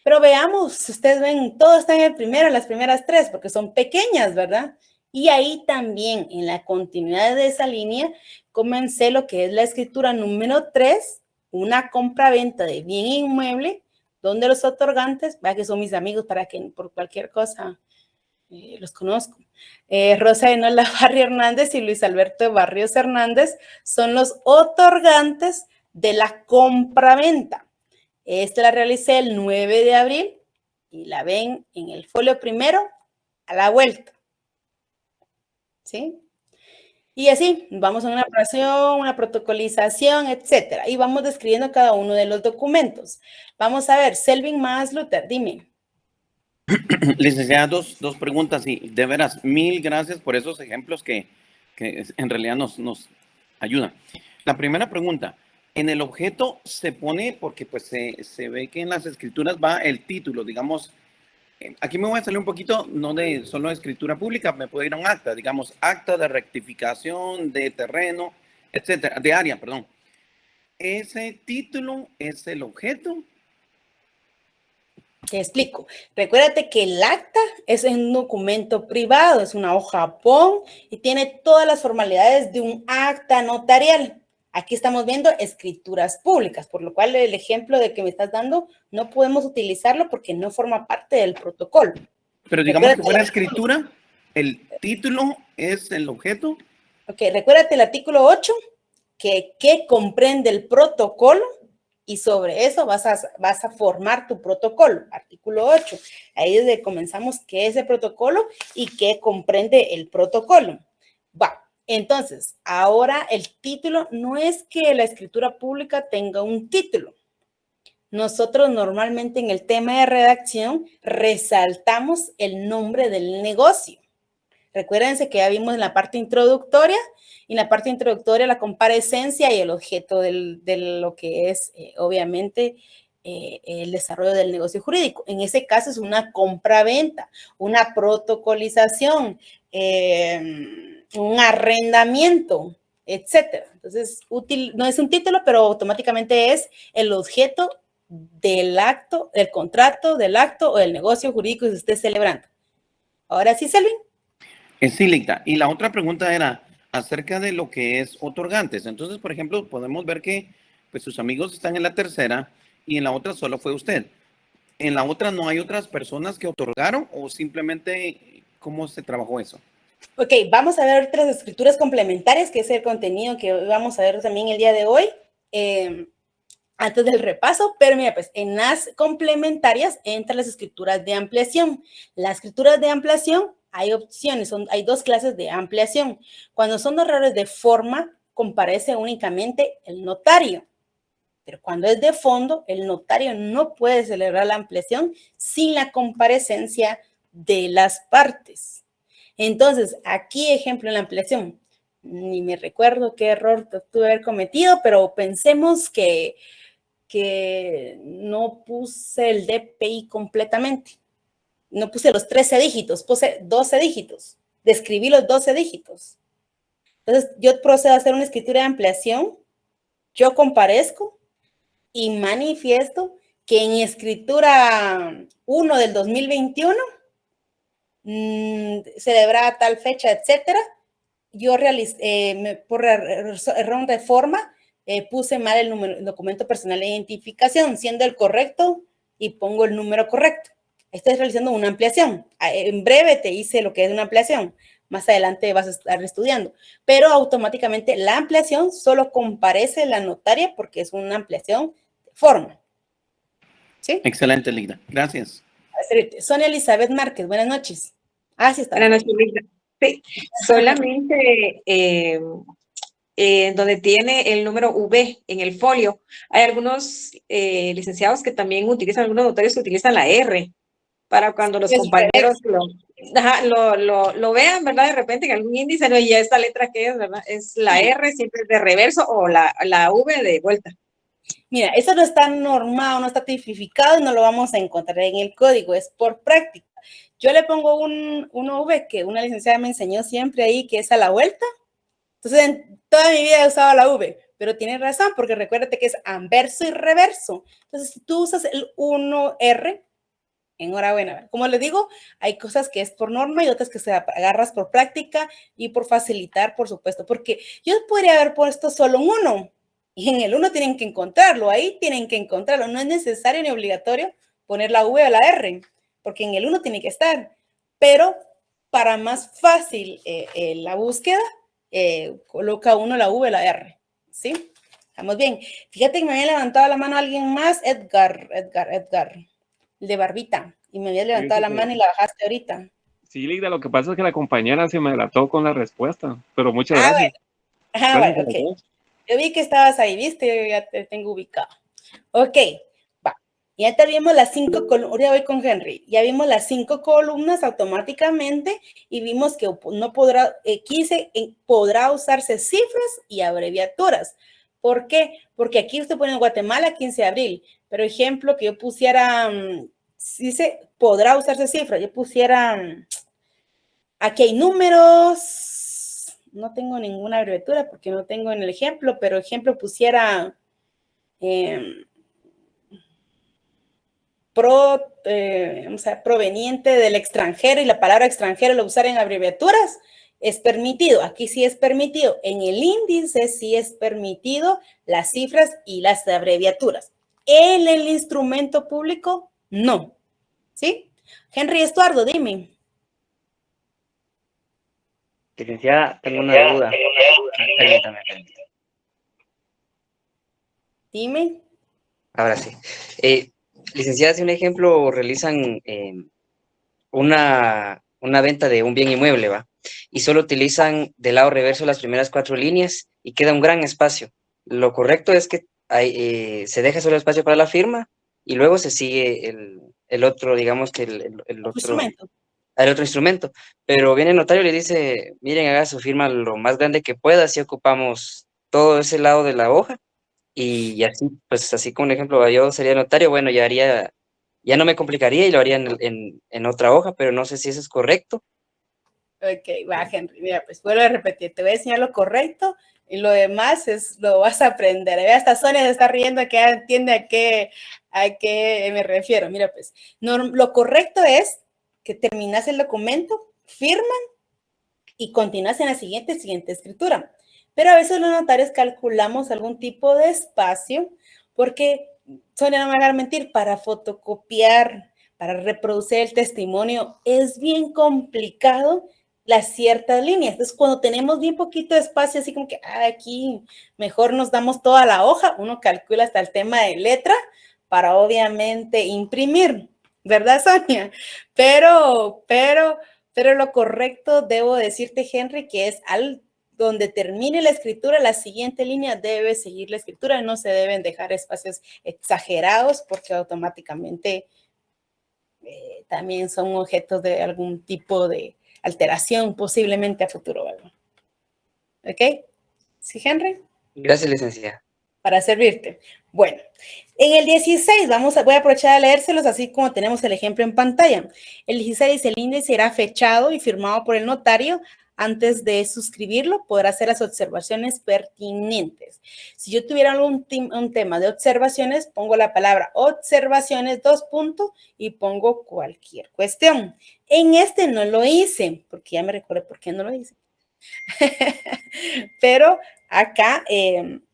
Pero veamos, si ustedes ven, todo está en el primero, las primeras 3, porque son pequeñas, ¿verdad? Y ahí también, en la continuidad de esa línea, comencé lo que es la escritura número 3, una compra-venta de bien inmueble, donde los otorgantes, vaya que son mis amigos para que por cualquier cosa los conozco. Rosa Enola Barrio Hernández y Luis Alberto Barrios Hernández son los otorgantes de la compra-venta. Esta la realicé el 9 de abril y la ven en el folio primero a la vuelta. ¿Sí? Y así, vamos a una operación, una protocolización, etcétera. Y vamos describiendo cada uno de los documentos. Vamos a ver, Selvin Luther, dime. Licenciada, dos preguntas y de veras, mil gracias por esos ejemplos que en realidad nos ayudan. La primera pregunta, en el objeto se pone, porque pues se ve que en las escrituras va el título, digamos, aquí me voy a salir un poquito, no de solo escritura pública, me puedo ir a un acta, digamos, acta de rectificación de terreno, etcétera, de área, perdón. ¿Ese título es el objeto? Te explico. Recuérdate que el acta es un documento privado, es una hoja PON y tiene todas las formalidades de un acta notarial. Aquí estamos viendo escrituras públicas, por lo cual el ejemplo de que me estás dando no podemos utilizarlo porque no forma parte del protocolo. Pero digamos que fuera escritura, ¿el título es el objeto? Ok, recuérdate el artículo 8, que comprende el protocolo y sobre eso vas a formar tu protocolo. Artículo 8, ahí es donde comenzamos qué es el protocolo y qué comprende el protocolo. Va. Entonces, ahora el título no es que la escritura pública tenga un título. Nosotros normalmente en el tema de redacción resaltamos el nombre del negocio. Recuérdense que ya vimos en la parte introductoria, y en la parte introductoria la comparecencia y el objeto de lo que es obviamente el desarrollo del negocio jurídico. En ese caso es una compra-venta, una protocolización, un arrendamiento, etcétera. Entonces, no es un título, pero automáticamente es el objeto del acto, del contrato, del acto o del negocio jurídico que se esté celebrando. Ahora sí, Selvin. Sí, Lita. Y la otra pregunta era acerca de lo que es otorgantes. Entonces, por ejemplo, podemos ver que pues, sus amigos están en la tercera y en la otra solo fue usted. ¿En la otra no hay otras personas que otorgaron o simplemente cómo se trabajó eso? Ok, vamos a ver otras escrituras complementarias, que es el contenido que vamos a ver también el día de hoy, antes del repaso, pero mira, pues en las complementarias entran las escrituras de ampliación. Las escrituras de ampliación hay opciones, hay dos clases de ampliación. Cuando son errores de forma, comparece únicamente el notario. Pero cuando es de fondo, el notario no puede celebrar la ampliación sin la comparecencia de las partes. Entonces, aquí ejemplo en la ampliación. Ni me recuerdo qué error tuve haber cometido, pero pensemos que no puse el DPI completamente. No puse los 13 dígitos, puse 12 dígitos. Describí los 12 dígitos. Entonces, yo procedo a hacer una escritura de ampliación. Yo comparezco y manifiesto que en escritura 1 del 2021, celebrada tal fecha, etcétera, yo realicé, por error de forma, puse mal el documento personal de identificación, siendo el correcto y pongo el número correcto. Estás realizando una ampliación. En breve te hice lo que es una ampliación. Más adelante vas a estar estudiando. Pero automáticamente la ampliación solo comparece la notaria porque es una ampliación de forma. ¿Sí? Excelente, Lida. Gracias. Sonia Elizabeth Márquez, buenas noches. Sí está. Buenas noches, Lida. Sí, solamente donde tiene el número V en el folio, hay algunos licenciados que también utilizan, algunos notarios que utilizan la R para cuando los compañeros lo vean, ¿verdad? De repente en algún índice, no, y ya esta letra que es, ¿verdad? Es la R siempre de reverso o la V de vuelta. Mira, eso no está normado, no está tipificado y no lo vamos a encontrar en el código, es por práctica. Yo le pongo una V que una licenciada me enseñó siempre ahí, que es a la vuelta. Entonces, en toda mi vida he usado la V, pero tienes razón, porque recuérdate que es anverso y reverso. Entonces, si tú usas el 1R, enhorabuena. Como les digo, hay cosas que es por norma y otras que se agarras por práctica y por facilitar, por supuesto, porque yo podría haber puesto solo un 1 y en el 1 tienen que encontrarlo, ahí tienen que encontrarlo. No es necesario ni obligatorio poner la V o la R, porque en el 1 tiene que estar. Pero para más fácil la búsqueda, coloca uno la V o la R, ¿sí? Estamos bien. Fíjate que me había levantado la mano alguien más, Edgar, el de barbita, y me había levantado la mano y la bajaste ahorita. Sí, Lida, lo que pasa es que la compañera se me adelantó con la respuesta, pero muchas gracias. Bueno, ok. Yo vi que estabas ahí, ¿viste? Yo ya te tengo ubicado. Ok, va. Ya te vimos las 5 columnas, ya voy con Henry, ya vimos las 5 columnas automáticamente y vimos que no podrá, podrá usarse cifras y abreviaturas. ¿Por qué? Porque aquí usted pone Guatemala 15 de abril, pero ejemplo que yo pusiera, dice, podrá usarse cifras, yo pusiera, aquí hay números, no tengo ninguna abreviatura porque no tengo en el ejemplo, pero ejemplo pusiera proveniente del extranjero y la palabra extranjero lo usar en abreviaturas, es permitido. Aquí sí es permitido. En el índice sí es permitido las cifras y las abreviaturas. En el instrumento público, no. ¿Sí? Henry Estuardo, dime. Licenciada, tengo una duda. Permítame. Dime. Ahora sí. Licenciada, si un ejemplo realizan una venta de un bien inmueble, ¿va? Y solo utilizan del lado reverso las primeras 4 líneas y queda un gran espacio. Lo correcto es que se deja solo espacio para la firma y luego se sigue el otro, digamos que el otro instrumento. Pero viene el notario y le dice, miren, haga su firma lo más grande que pueda, así ocupamos todo ese lado de la hoja. Y así, pues así como un ejemplo, yo sería notario, bueno, ya no me complicaría y lo haría en otra hoja, pero no sé si eso es correcto. Ok, va, Henry, mira, pues vuelvo a repetir, te voy a enseñar lo correcto y lo demás lo vas a aprender. Hasta Sonia se está riendo, que entiende a qué me refiero. Mira, pues, lo correcto es que terminas el documento, firman y continúas en la siguiente escritura. Pero a veces los notarios calculamos algún tipo de espacio porque, Sonia, no me hagas mentir, para fotocopiar, para reproducir el testimonio, es bien complicado las ciertas líneas. Entonces, cuando tenemos bien poquito de espacio, así como que aquí mejor nos damos toda la hoja, uno calcula hasta el tema de letra para obviamente imprimir, ¿verdad, Sonia? Pero lo correcto, debo decirte, Henry, que es donde termine la escritura, la siguiente línea debe seguir la escritura, no se deben dejar espacios exagerados porque automáticamente también son objetos de algún tipo de alteración posiblemente a futuro, ¿verdad? ¿Ok? ¿Sí, Henry? Gracias, licenciada. Para servirte. Bueno, en el 16 voy a aprovechar de leérselos así como tenemos el ejemplo en pantalla. El 16, el índice será fechado y firmado por el notario. Antes de suscribirlo, podrá hacer las observaciones pertinentes. Si yo tuviera un tema de observaciones, pongo la palabra observaciones, 2 puntos, y pongo cualquier cuestión. En este no lo hice, porque ya me recuerdo por qué no lo hice. Pero acá, en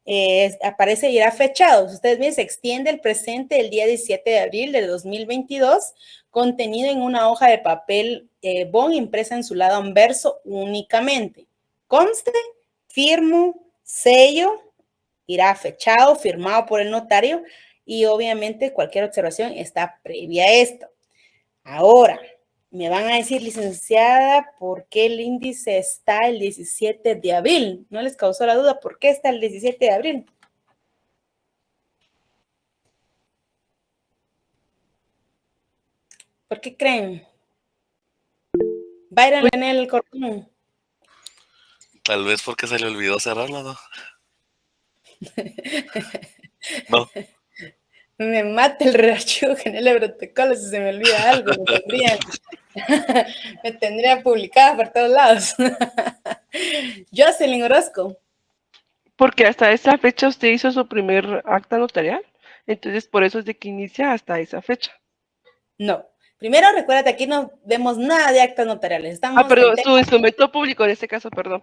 aparece y irá fechado. Ustedes ven, se extiende el presente el día 17 de abril de 2022, contenido en una hoja de papel bond impresa en su lado anverso únicamente. Conste, firmo, sello, irá fechado, firmado por el notario y obviamente cualquier observación está previa a esto. Ahora, me van a decir, licenciada, ¿por qué el índice está el 17 de abril? ¿No les causó la duda por qué está el 17 de abril? ¿Por qué creen? Byron en el Corcón. Tal vez porque se le olvidó cerrarla, ¿no? No. Me mata el rearchivo general de protocolo si se me olvida algo. Me tendría publicada por todos lados. Jocelyn Orozco. Porque hasta esa fecha usted hizo su primer acta notarial, entonces por eso es de que inicia hasta esa fecha. No. Primero, recuérdate, aquí no vemos nada de actas notariales. Estamos perdón, su instrumento público en este caso, perdón.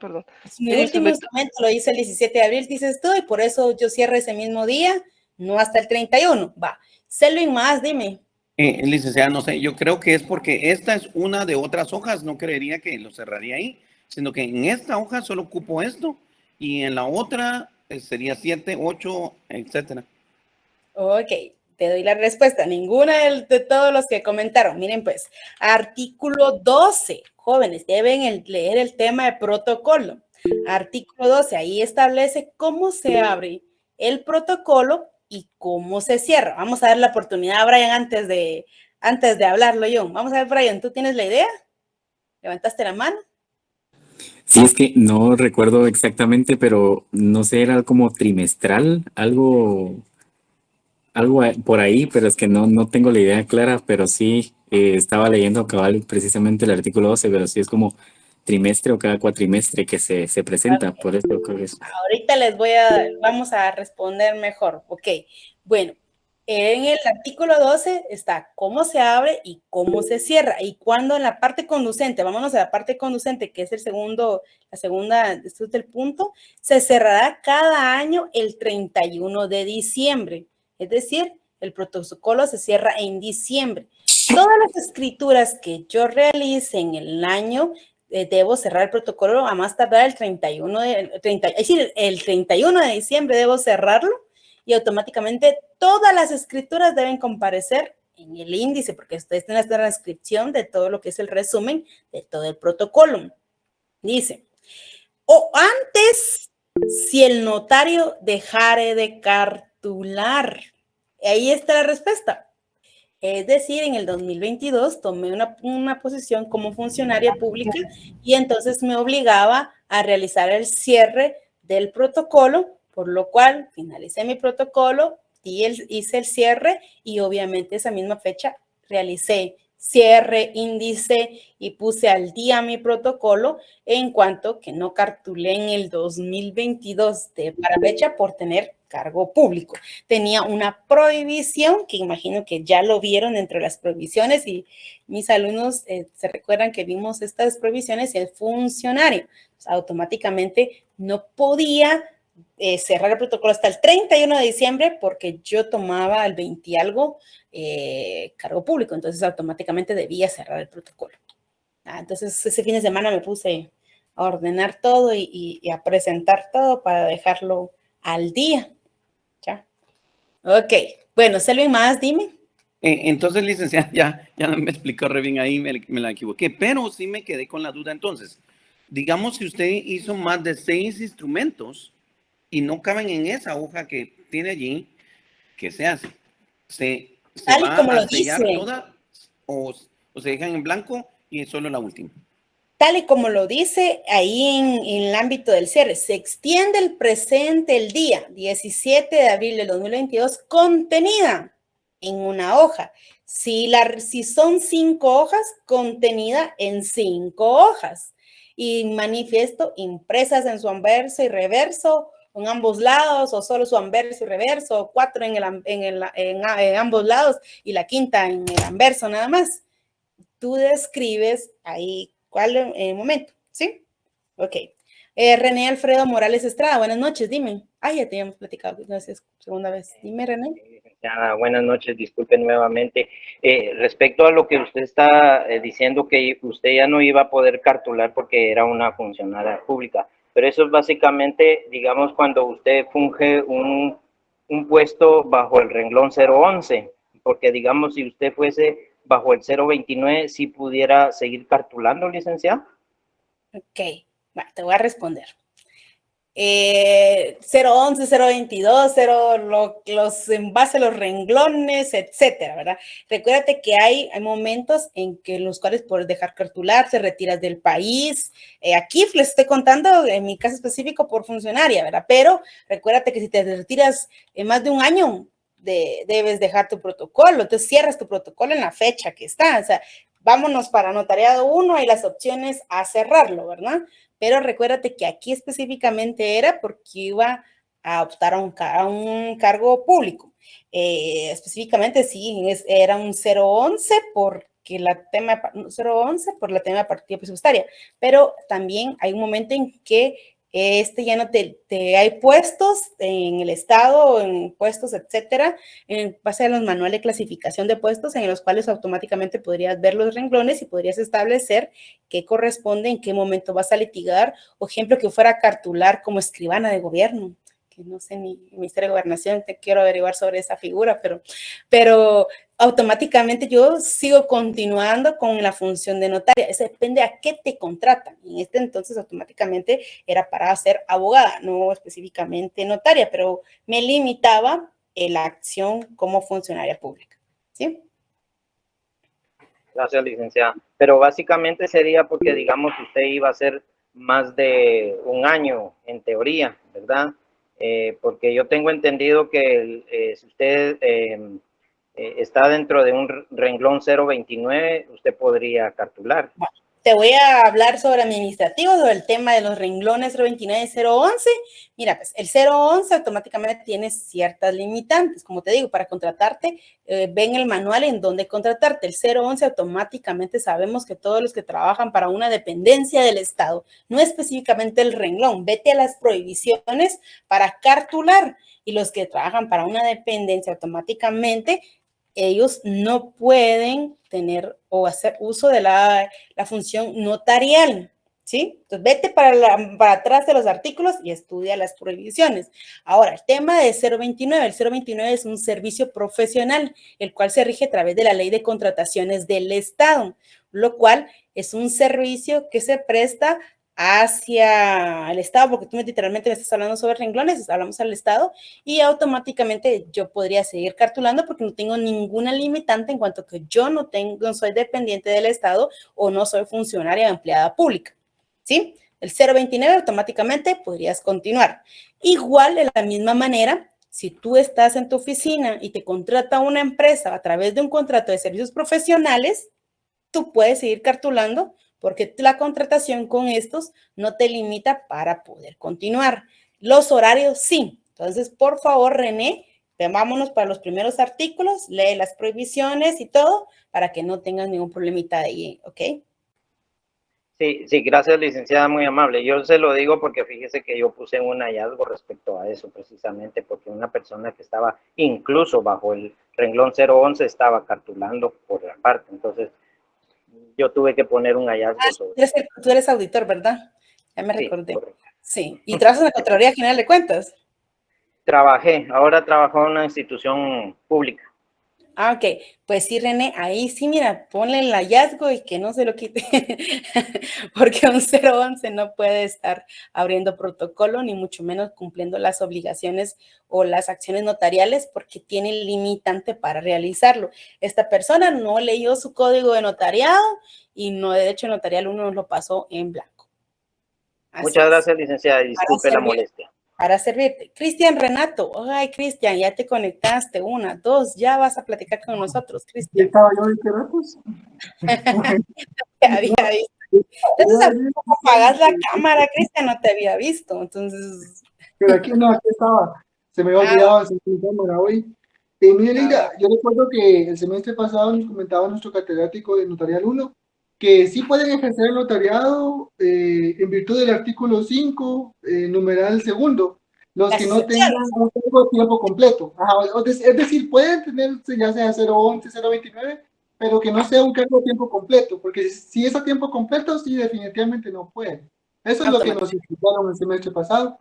Mi último instrumento lo hice el 17 de abril, dices tú, y por eso yo cierro ese mismo día, no hasta el 31. Va. Selwyn más, dime. Licenciada, no sé, yo creo que es porque esta es una de otras hojas, no creería que lo cerraría ahí, sino que en esta hoja solo ocupo esto y en la otra sería 7, 8, etcétera. Ok, te doy la respuesta. Ninguna de todos los que comentaron. Miren pues, artículo 12. Jóvenes, deben leer el tema de protocolo. Artículo 12, ahí establece cómo se abre el protocolo y cómo se cierra. Vamos a dar la oportunidad a Brian antes de hablarlo yo. Vamos a ver, Brian, ¿tú tienes la idea? ¿Levantaste la mano? Sí, es que no recuerdo exactamente, pero no sé, era como trimestral, algo por ahí, pero es que no tengo la idea clara, pero sí estaba leyendo cabal precisamente el artículo 12, pero sí es como trimestre o cada cuatrimestre que se presenta, por eso creo que es. Ahorita vamos a responder mejor. Ok, bueno, en el artículo 12 está cómo se abre y cómo se cierra. Y cuando en la parte conducente, vámonos a la parte conducente, que es la segunda, este es el punto, se cerrará cada año el 31 de diciembre. Es decir, el protocolo se cierra en diciembre. Todas las escrituras que yo realice en el año, debo cerrar el protocolo a más tardar el 31 de diciembre debo cerrarlo y automáticamente todas las escrituras deben comparecer en el índice porque ustedes tienen la transcripción de todo lo que es el resumen de todo el protocolo. Dice, o antes, si el notario dejare de cartular. Ahí está la respuesta. Es decir, en el 2022 tomé una posición como funcionaria pública y entonces me obligaba a realizar el cierre del protocolo, por lo cual finalicé mi protocolo, hice el cierre y obviamente esa misma fecha realicé cierre, índice y puse al día mi protocolo en cuanto que no cartulé en el 2022 para fecha por tener cargo público. Tenía una prohibición que imagino que ya lo vieron entre las prohibiciones y mis alumnos se recuerdan que vimos estas prohibiciones y el funcionario automáticamente no podía cerrar el protocolo hasta el 31 de diciembre porque yo tomaba el 20 y algo cargo público, entonces automáticamente debía cerrar el protocolo. Entonces ese fin de semana me puse a ordenar todo y a presentar todo para dejarlo al día. ¿Ya? Ok, bueno, Selwyn más, dime. Entonces, licenciada, ya me explicó re bien ahí, me la equivoqué, pero sí me quedé con la duda entonces. Digamos que usted hizo más de 6 instrumentos y no caben en esa hoja que tiene allí, ¿qué se hace? ¿Se va a sellar toda o se dejan en blanco y es solo la última? Tal y como lo dice ahí en el ámbito del cierre, se extiende el presente el día 17 de abril del 2022 contenida en una hoja. Si son 5 hojas, contenida en 5 hojas. Y manifiesto impresas en su anverso y reverso, en ambos lados, o solo su anverso y reverso, o 4 en ambos lados y la quinta en el anverso nada más. Tú describes ahí ¿cuál momento? ¿Sí? Ok. René Alfredo Morales Estrada, buenas noches, dime. Ya te habíamos platicado, no sé, segunda vez. Dime, René. Licenciada, buenas noches, disculpe nuevamente. Respecto a lo que usted está diciendo, que usted ya no iba a poder cartular porque era una funcionaria pública, pero eso es básicamente, digamos, cuando usted funge un puesto bajo el renglón 011, porque digamos, si usted fuese bajo el 029, ¿sí pudiera seguir cartulando, licenciado? Ok, te voy a responder. 011, 022, los en base a los renglones, etcétera, ¿verdad? Recuérdate que hay momentos en que los cuales puedes dejar cartular, te retiras del país. Aquí les estoy contando en mi caso específico por funcionaria, ¿verdad? Pero recuérdate que si te retiras en más de un año, debes dejar tu protocolo, entonces cierras tu protocolo en la fecha que está, o sea, vámonos para notariado 1 y las opciones a cerrarlo, ¿verdad? Pero recuérdate que aquí específicamente era porque iba a optar a un cargo público. Específicamente sí, era un 011 porque la tema 011 por la tema de partida presupuestaria, pero también hay un momento en que ya no hay puestos en el estado, en puestos, etcétera, en base a los manuales de clasificación de puestos en los cuales automáticamente podrías ver los renglones y podrías establecer qué corresponde, en qué momento vas a litigar, o ejemplo que fuera a cartular como escribana de gobierno, que no sé ni el Ministerio de Gobernación, te quiero averiguar sobre esa figura, pero automáticamente yo sigo continuando con la función de notaria. Eso depende a qué te contratan. En este entonces automáticamente era para ser abogada, no específicamente notaria, pero me limitaba la acción como funcionaria pública. ¿Sí? Gracias, licenciada. Pero básicamente sería porque, digamos, usted iba a ser más de un año, en teoría, ¿verdad? Porque yo tengo entendido que si usted está dentro de un renglón 029, usted podría cartular. Bueno, te voy a hablar sobre administrativos, sobre el tema de los renglones 029 y 011. Mira, pues el 011 automáticamente tiene ciertas limitantes. Como te digo, para contratarte, ven el manual en dónde contratarte. El 011 automáticamente sabemos que todos los que trabajan para una dependencia del Estado, no específicamente el renglón, vete a las prohibiciones para cartular. Y los que trabajan para una dependencia automáticamente, ellos no pueden tener o hacer uso de la función notarial, ¿sí? Entonces, vete para atrás de los artículos y estudia las prohibiciones. Ahora, el tema de 029. El 029 es un servicio profesional, el cual se rige a través de la Ley de Contrataciones del Estado, lo cual es un servicio que se presta hacia el Estado, porque tú literalmente me estás hablando sobre renglones, hablamos al Estado, y automáticamente yo podría seguir cartulando porque no tengo ninguna limitante en cuanto que yo no soy dependiente del Estado o no soy funcionaria o empleada pública, ¿sí? El 029 automáticamente podrías continuar. Igual, de la misma manera, si tú estás en tu oficina y te contrata una empresa a través de un contrato de servicios profesionales, tú puedes seguir cartulando porque la contratación con estos no te limita para poder continuar. Los horarios sí. Entonces, por favor, René, vámonos para los primeros artículos, lee las prohibiciones y todo para que no tengas ningún problemita de ahí, ¿ok? Sí, gracias, licenciada, muy amable. Yo se lo digo porque fíjese que yo puse un hallazgo respecto a eso, precisamente porque una persona que estaba incluso bajo el renglón 011 estaba cartulando por la parte. Entonces, yo tuve que poner un hallazgo sobre. Tú eres auditor, ¿verdad? Ya me recordé. Sí, y trabajas en la Contraloría General de Cuentas. Ahora trabajo en una institución pública. Ok, pues sí, René, ahí sí, mira, ponle el hallazgo y que no se lo quite, porque un 011 no puede estar abriendo protocolo, ni mucho menos cumpliendo las obligaciones o las acciones notariales, porque tiene limitante para realizarlo. Esta persona no leyó su código de notariado y no, de derecho notarial uno lo pasó en blanco. Muchas gracias, licenciada, disculpe la molestia. Para servirte. Cristian Renato, ay, Cristian, ya te conectaste, 1, 2, ya vas a platicar con nosotros, Cristian. ¿Estaba yo en qué ratos? Te había visto. Entonces, apagas la cámara, Cristian, no te había visto, entonces. Pero aquí no, aquí estaba. Se me había olvidado hacer mi cámara hoy. Mire, Linda, yo recuerdo que el semestre pasado nos comentaba nuestro catedrático de Notarial 1 que sí pueden ejercer el notariado en virtud del artículo 5, numeral segundo, los Las que no tengan un cargo de tiempo completo. Ajá, es decir, pueden tener ya sea 011, 029, pero que no sea un cargo de tiempo completo, porque si es a tiempo completo, sí, definitivamente no pueden. Eso es lo que nos explicaron el semestre pasado.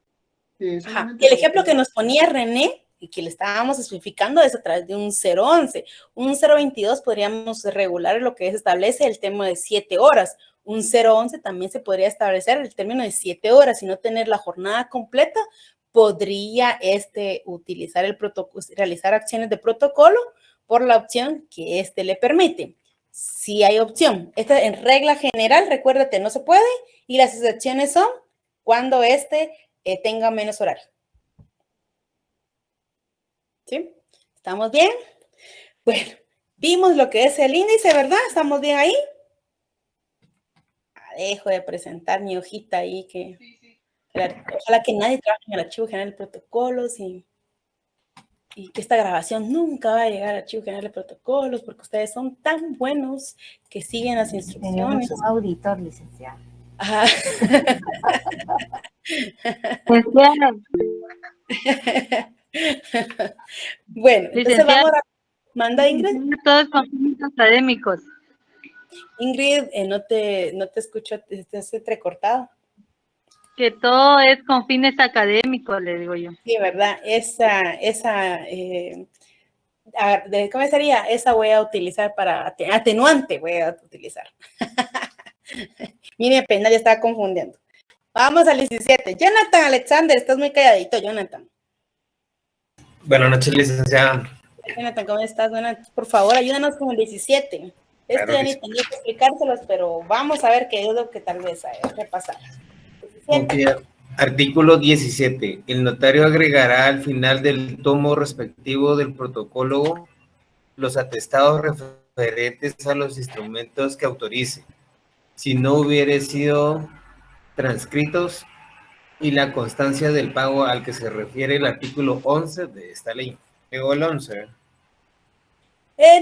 Ajá. Y el ejemplo que nos ponía René, y que le estábamos especificando, es a través de un 011. Un 022 podríamos regular lo que establece el término de 7 horas. Un 011 también se podría establecer el término de 7 horas y no tener la jornada completa. Podría utilizar el protocolo, realizar acciones de protocolo por la opción que le permite. Si hay opción. Esta en regla general, recuérdate, no se puede, y las excepciones son cuando tenga menos horario. ¿Sí? ¿Estamos bien? Bueno, vimos lo que es el índice, ¿verdad? ¿Estamos bien ahí? Dejo de presentar mi hojita ahí ojalá que nadie trabaje en el archivo general de protocolos y que esta grabación nunca va a llegar al archivo general de protocolos porque ustedes son tan buenos que siguen las instrucciones. Tenemos un auditor, licenciada. Ajá. Bueno, entonces vamos a... Manda, Ingrid. Todos con fines académicos. Ingrid, no te escucho, te has entrecortado. Que todo es con fines académicos, le digo yo. Sí, ¿verdad? ¿Cómo sería? Esa voy a utilizar para atenuante, voy a utilizar. Mire, penal, ya estaba confundiendo. Vamos al 17. Jonathan Alexander, estás muy calladito, Jonathan. Buenas noches, licenciada. Jonathan, ¿cómo estás? Por favor, ayúdanos con el 17. Claro Ya que ni sí. tenía que explicárselos, pero vamos a ver qué es lo que tal vez hay que repasar. Ok, artículo 17. El notario agregará al final del tomo respectivo del protocolo los atestados referentes a los instrumentos que autorice, si no hubiere sido transcritos, y la constancia del pago al que se refiere el artículo 11 de esta ley. Llegó el 11.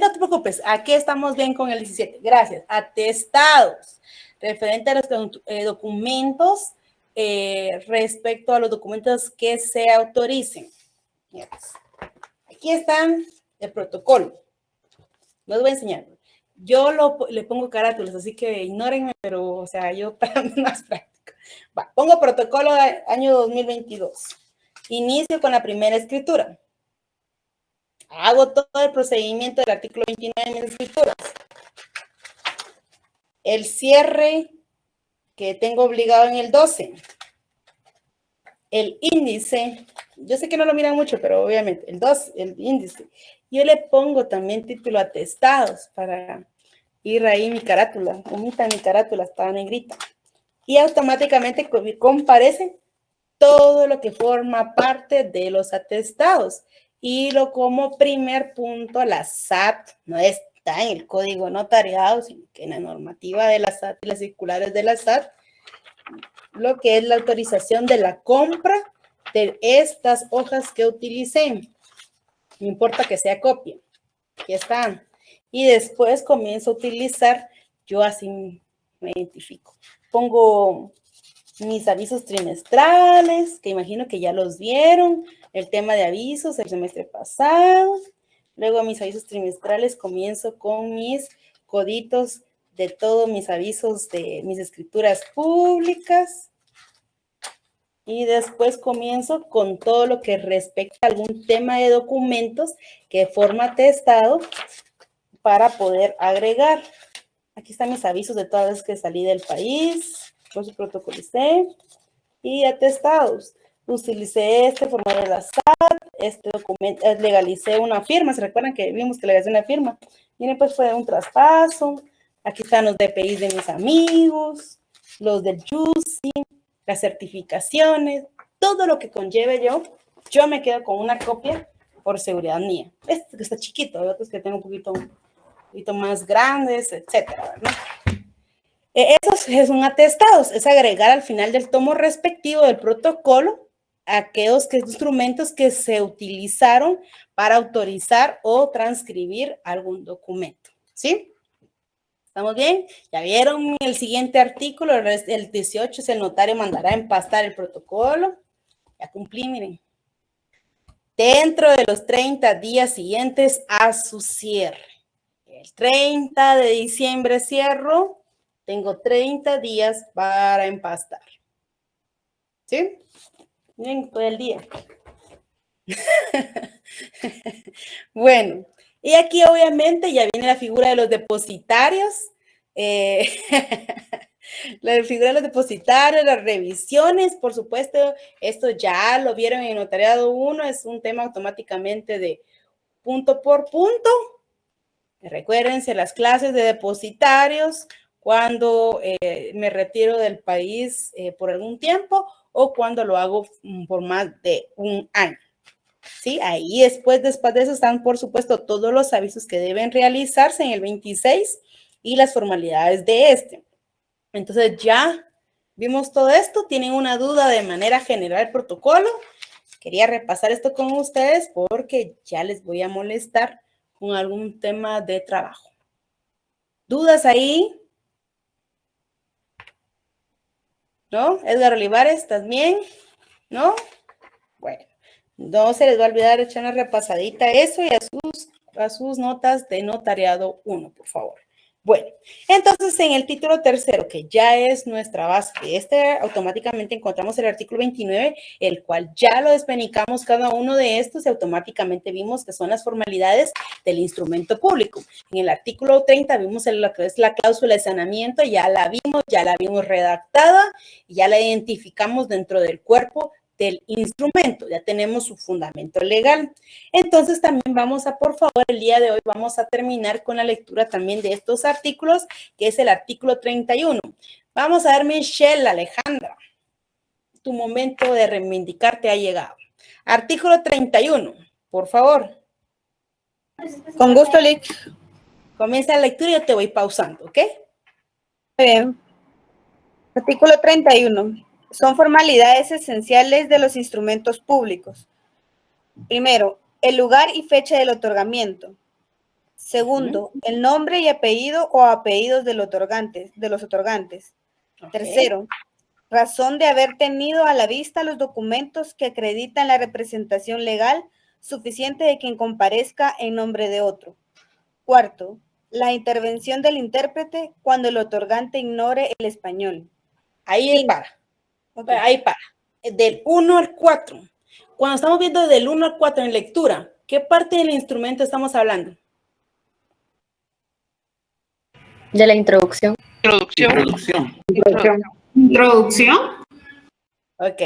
No te preocupes, aquí estamos bien con el 17. Gracias. Atestados. Referente a los documentos, respecto a los documentos que se autoricen. Aquí están el protocolo. No les voy a enseñar. Yo le pongo carátulas, así que ignórenme, pero, o sea, yo para más práctico. Pongo protocolo año 2022. Inicio con la primera escritura. Hago todo el procedimiento del artículo 29 de mis escrituras. El cierre que tengo obligado en el 12. El índice, yo sé que no lo miran mucho, pero obviamente, el índice. Yo le pongo también título atestados para ir ahí mi carátula. Omita mi carátula, estaba negrita. Y automáticamente comparece todo lo que forma parte de los atestados. Y como primer punto, la SAT no está en el código notariado, sino que en la normativa de la SAT y las circulares de la SAT, lo que es la autorización de la compra de estas hojas que utilicé. No importa que sea copia. Aquí están. Y después comienzo a utilizar, yo así me identifico. Pongo mis avisos trimestrales, que imagino que ya los vieron, el tema de avisos el semestre pasado. Luego mis avisos trimestrales comienzo con mis coditos de todos mis avisos de mis escrituras públicas. Y después comienzo con todo lo que respecta a algún tema de documentos que forma atestado para poder agregar. Aquí están mis avisos de todas las que salí del país, por su protocolicé y atestados. Utilicé este formulario de la SAT, este documento, legalicé una firma. ¿Se recuerdan que vimos que legalicé una firma? Miren, pues fue un traspaso. Aquí están los DPIs de mis amigos, los del JUSI, las certificaciones, todo lo que conlleve yo me quedo con una copia por seguridad mía. Este que está chiquito, hay otros que tengo un poquito más grandes, etcétera, ¿verdad? Esos son atestados, es agregar al final del tomo respectivo del protocolo aquellos instrumentos que se utilizaron para autorizar o transcribir algún documento, ¿sí? ¿Estamos bien? ¿Ya vieron el siguiente artículo? El 18 es el notario mandará empastar el protocolo. Ya cumplí, miren. Dentro de los 30 días siguientes a su cierre. El 30 de diciembre cierro. Tengo 30 días para empastar. ¿Sí? Miren, todo el día. Bueno, y aquí obviamente ya viene la figura de los depositarios. La figura de los depositarios, las revisiones, por supuesto, esto ya lo vieron en Notariado 1, es un tema automáticamente de punto por punto. Recuérdense las clases de depositarios cuando me retiro del país por algún tiempo o cuando lo hago por más de un año. ¿Sí? Ahí después de eso están, por supuesto, todos los avisos que deben realizarse en el 26 y las formalidades de este. Entonces ya vimos todo esto. ¿Tienen una duda de manera general el protocolo? Quería repasar esto con ustedes porque ya les voy a molestar con algún tema de trabajo. ¿Dudas ahí? ¿No? Edgar Olivares, ¿estás bien? ¿No? Bueno, no se les va a olvidar echar una repasadita a eso y a sus notas de Notariado 1, por favor. Bueno, entonces en el título tercero, que ya es nuestra base, automáticamente encontramos el artículo 29, el cual ya lo despenicamos cada uno de estos y automáticamente vimos que son las formalidades del instrumento público. En el artículo 30 vimos lo que es la cláusula de saneamiento, ya la vimos redactada y ya la identificamos dentro del cuerpo del instrumento, ya tenemos su fundamento legal. Entonces también vamos a, por favor, el día de hoy vamos a terminar con la lectura también de estos artículos, que es el artículo 31. Vamos a ver, Michelle, Alejandra, tu momento de reivindicarte ha llegado. Artículo 31, por favor. Con gusto, Lick. Comienza la lectura y yo te voy pausando, ¿ok? Bien. Artículo 31. Son formalidades esenciales de los instrumentos públicos. Primero, el lugar y fecha del otorgamiento. Segundo, el nombre y apellido o apellidos de los otorgantes. Tercero, razón de haber tenido a la vista los documentos que acreditan la representación legal suficiente de quien comparezca en nombre de otro. Cuarto, la intervención del intérprete cuando el otorgante ignore el español. Ahí para. Okay. Ahí para. Del 1 al 4. Cuando estamos viendo del 1 al 4 en lectura, ¿qué parte del instrumento estamos hablando? De la introducción. Introducción. Ok.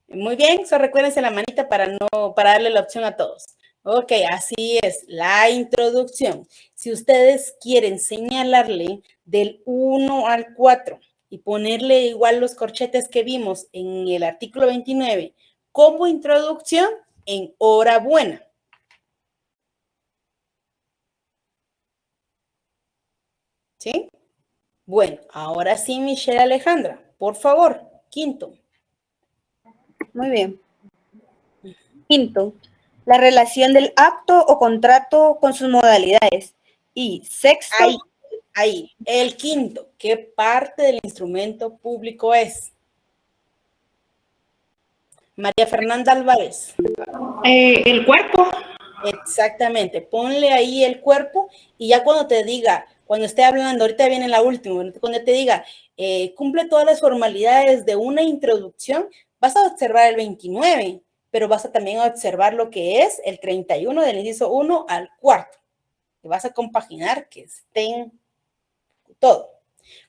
Muy bien. Solo recuérdense la manita para darle la opción a todos. Ok, así es. La introducción. Si ustedes quieren señalarle del 1 al 4 y ponerle igual los corchetes que vimos en el artículo 29 como introducción, en hora buena. ¿Sí? Bueno, ahora sí, Michelle Alejandra, por favor, quinto. Muy bien. Quinto, la relación del acto o contrato con sus modalidades. Y sexto. Ahí, el quinto, ¿qué parte del instrumento público es? María Fernanda Álvarez. El cuerpo. Exactamente, ponle ahí el cuerpo y ya cuando te diga, cuando esté hablando, ahorita viene la última, cuando te diga, cumple todas las formalidades de una introducción, vas a observar el 29, pero vas a también observar lo que es el 31 del inciso 1 al 4. Te vas a compaginar que estén todo.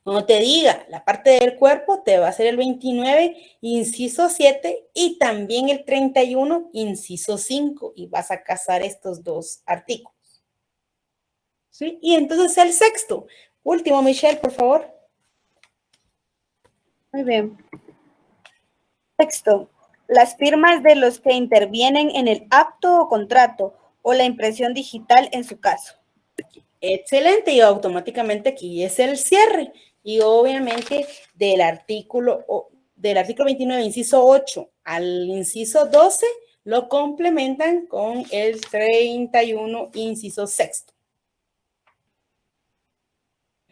Cuando te diga la parte del cuerpo, te va a hacer el 29, inciso 7, y también el 31, inciso 5, y vas a casar estos dos artículos. ¿Sí? Y entonces el sexto. Último, Michelle, por favor. Muy bien. Sexto, las firmas de los que intervienen en el acto o contrato o la impresión digital en su caso. Excelente, y automáticamente aquí es el cierre. Y obviamente del artículo 29, inciso 8 al inciso 12, lo complementan con el 31, inciso 6.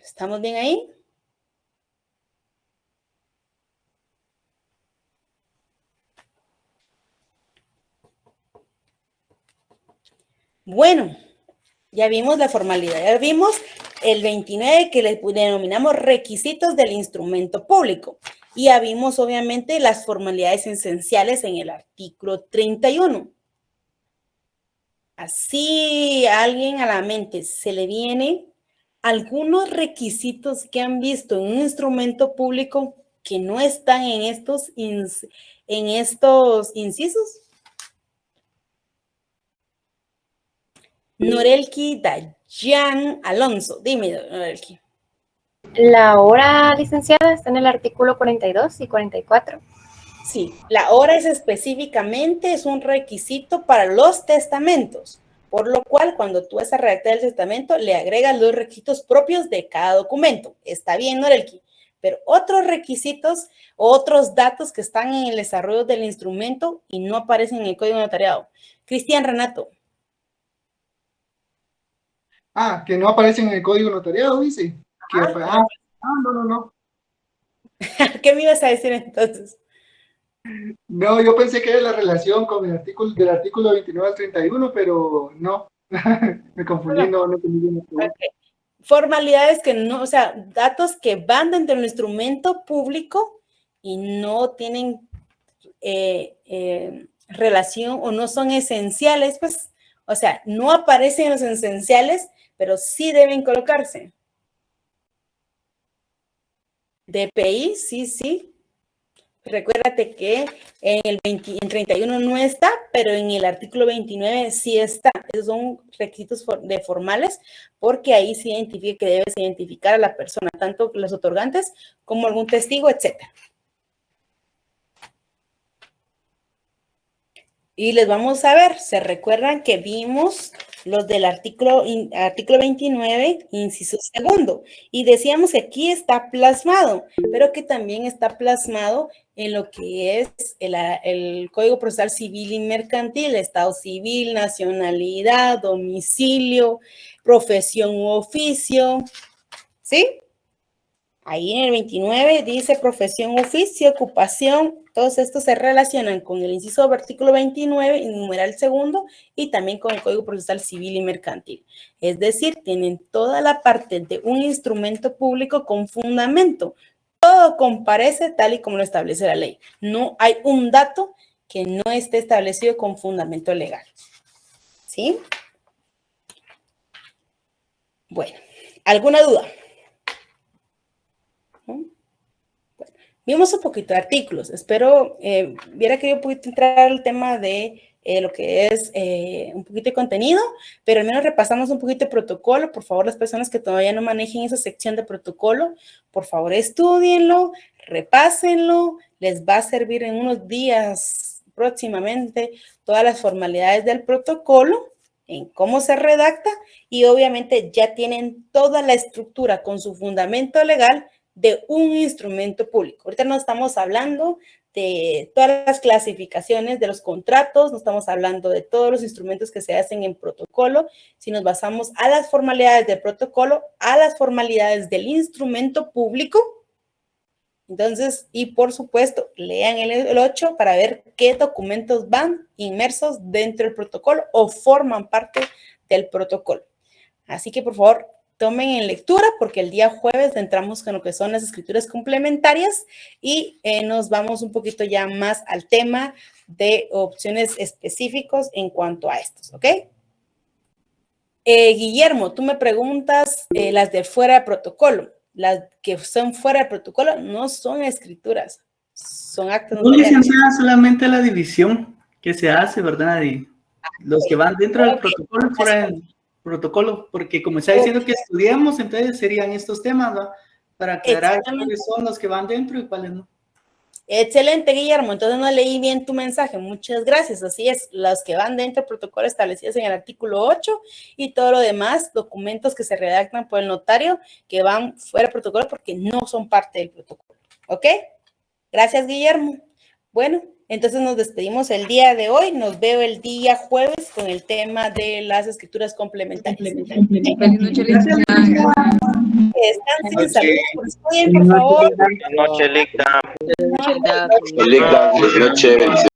¿Estamos bien ahí? Bueno, ya vimos la formalidad, ya vimos el 29 que le denominamos requisitos del instrumento público. Y ya vimos obviamente las formalidades esenciales en el artículo 31. Así a alguien a la mente se le viene algunos requisitos que han visto en un instrumento público que no están en estos incisos. Norelki Dayan Alonso. Dime, Norelki. La hora, licenciada, está en el artículo 42 y 44. Sí, la hora es específicamente, es un requisito para los testamentos, por lo cual cuando tú vas a redactar el testamento, le agregas los requisitos propios de cada documento. Está bien, Norelki, pero otros requisitos, otros datos que están en el desarrollo del instrumento y no aparecen en el código notariado. Cristian Renato. Que no aparecen en el código notariado, dice. No. ¿Qué me ibas a decir entonces? No, yo pensé que era la relación con el artículo, del artículo 29 al 31, pero no. Me confundí, no entendí bien la pregunta. Okay. Formalidades que no, o sea, datos que van dentro del instrumento público y no tienen relación o no son esenciales, pues, o sea, no aparecen los esenciales, pero sí deben colocarse. DPI, sí. Recuérdate que en el 31 no está, pero en el artículo 29 sí está. Esos son requisitos formales porque ahí se identifica que debes identificar a la persona, tanto los otorgantes como algún testigo, etc. Y les vamos a ver, se recuerdan que vimos los del artículo 29, inciso segundo, y decíamos que aquí está plasmado, pero que también está plasmado en lo que es el Código Procesal Civil y Mercantil, estado civil, nacionalidad, domicilio, profesión u oficio, ¿sí? Ahí en el 29 dice profesión, oficio, ocupación, todos estos se relacionan con el inciso del artículo 29, el numeral segundo, y también con el Código Procesal Civil y Mercantil. Es decir, tienen toda la parte de un instrumento público con fundamento. Todo comparece tal y como lo establece la ley. No hay un dato que no esté establecido con fundamento legal. ¿Sí? Bueno, ¿alguna duda? Vimos un poquito de artículos. Espero, hubiera querido un poquito entrar al tema de lo que es un poquito de contenido, pero al menos repasamos un poquito de protocolo. Por favor, las personas que todavía no manejen esa sección de protocolo, por favor, estúdienlo, repásenlo. Les va a servir en unos días próximamente todas las formalidades del protocolo, en cómo se redacta, y obviamente ya tienen toda la estructura con su fundamento legal de un instrumento público. Ahorita no estamos hablando de todas las clasificaciones de los contratos, no estamos hablando de todos los instrumentos que se hacen en protocolo, si nos basamos a las formalidades del protocolo, a las formalidades del instrumento público. Entonces, y por supuesto, lean el 8 para ver qué documentos van inmersos dentro del protocolo o forman parte del protocolo. Así que, por favor, tomen en lectura porque el día jueves entramos con lo que son las escrituras complementarias y nos vamos un poquito ya más al tema de opciones específicos en cuanto a estos, ¿ok? Guillermo, tú me preguntas las de fuera de protocolo. Las que son fuera de protocolo no son escrituras, son actos notariales. Licenciada, solamente la división que se hace, ¿verdad? Y los que van dentro del protocolo y fuera del protocolo, porque como está diciendo que estudiamos, entonces serían estos temas, ¿no? Para aclarar cuáles son los que van dentro y cuáles no. Excelente, Guillermo. Entonces no leí bien tu mensaje. Muchas gracias. Así es, los que van dentro del protocolo establecidos en el artículo 8 y todo lo demás, documentos que se redactan por el notario que van fuera del protocolo porque no son parte del protocolo. ¿Ok? Gracias, Guillermo. Bueno, Entonces nos despedimos el día de hoy. Nos veo el día jueves con el tema de las escrituras complementarias. Feliz noche, licenciada. Descansen, saludos, por favor. Buenas noches, Licta. Feliz noche.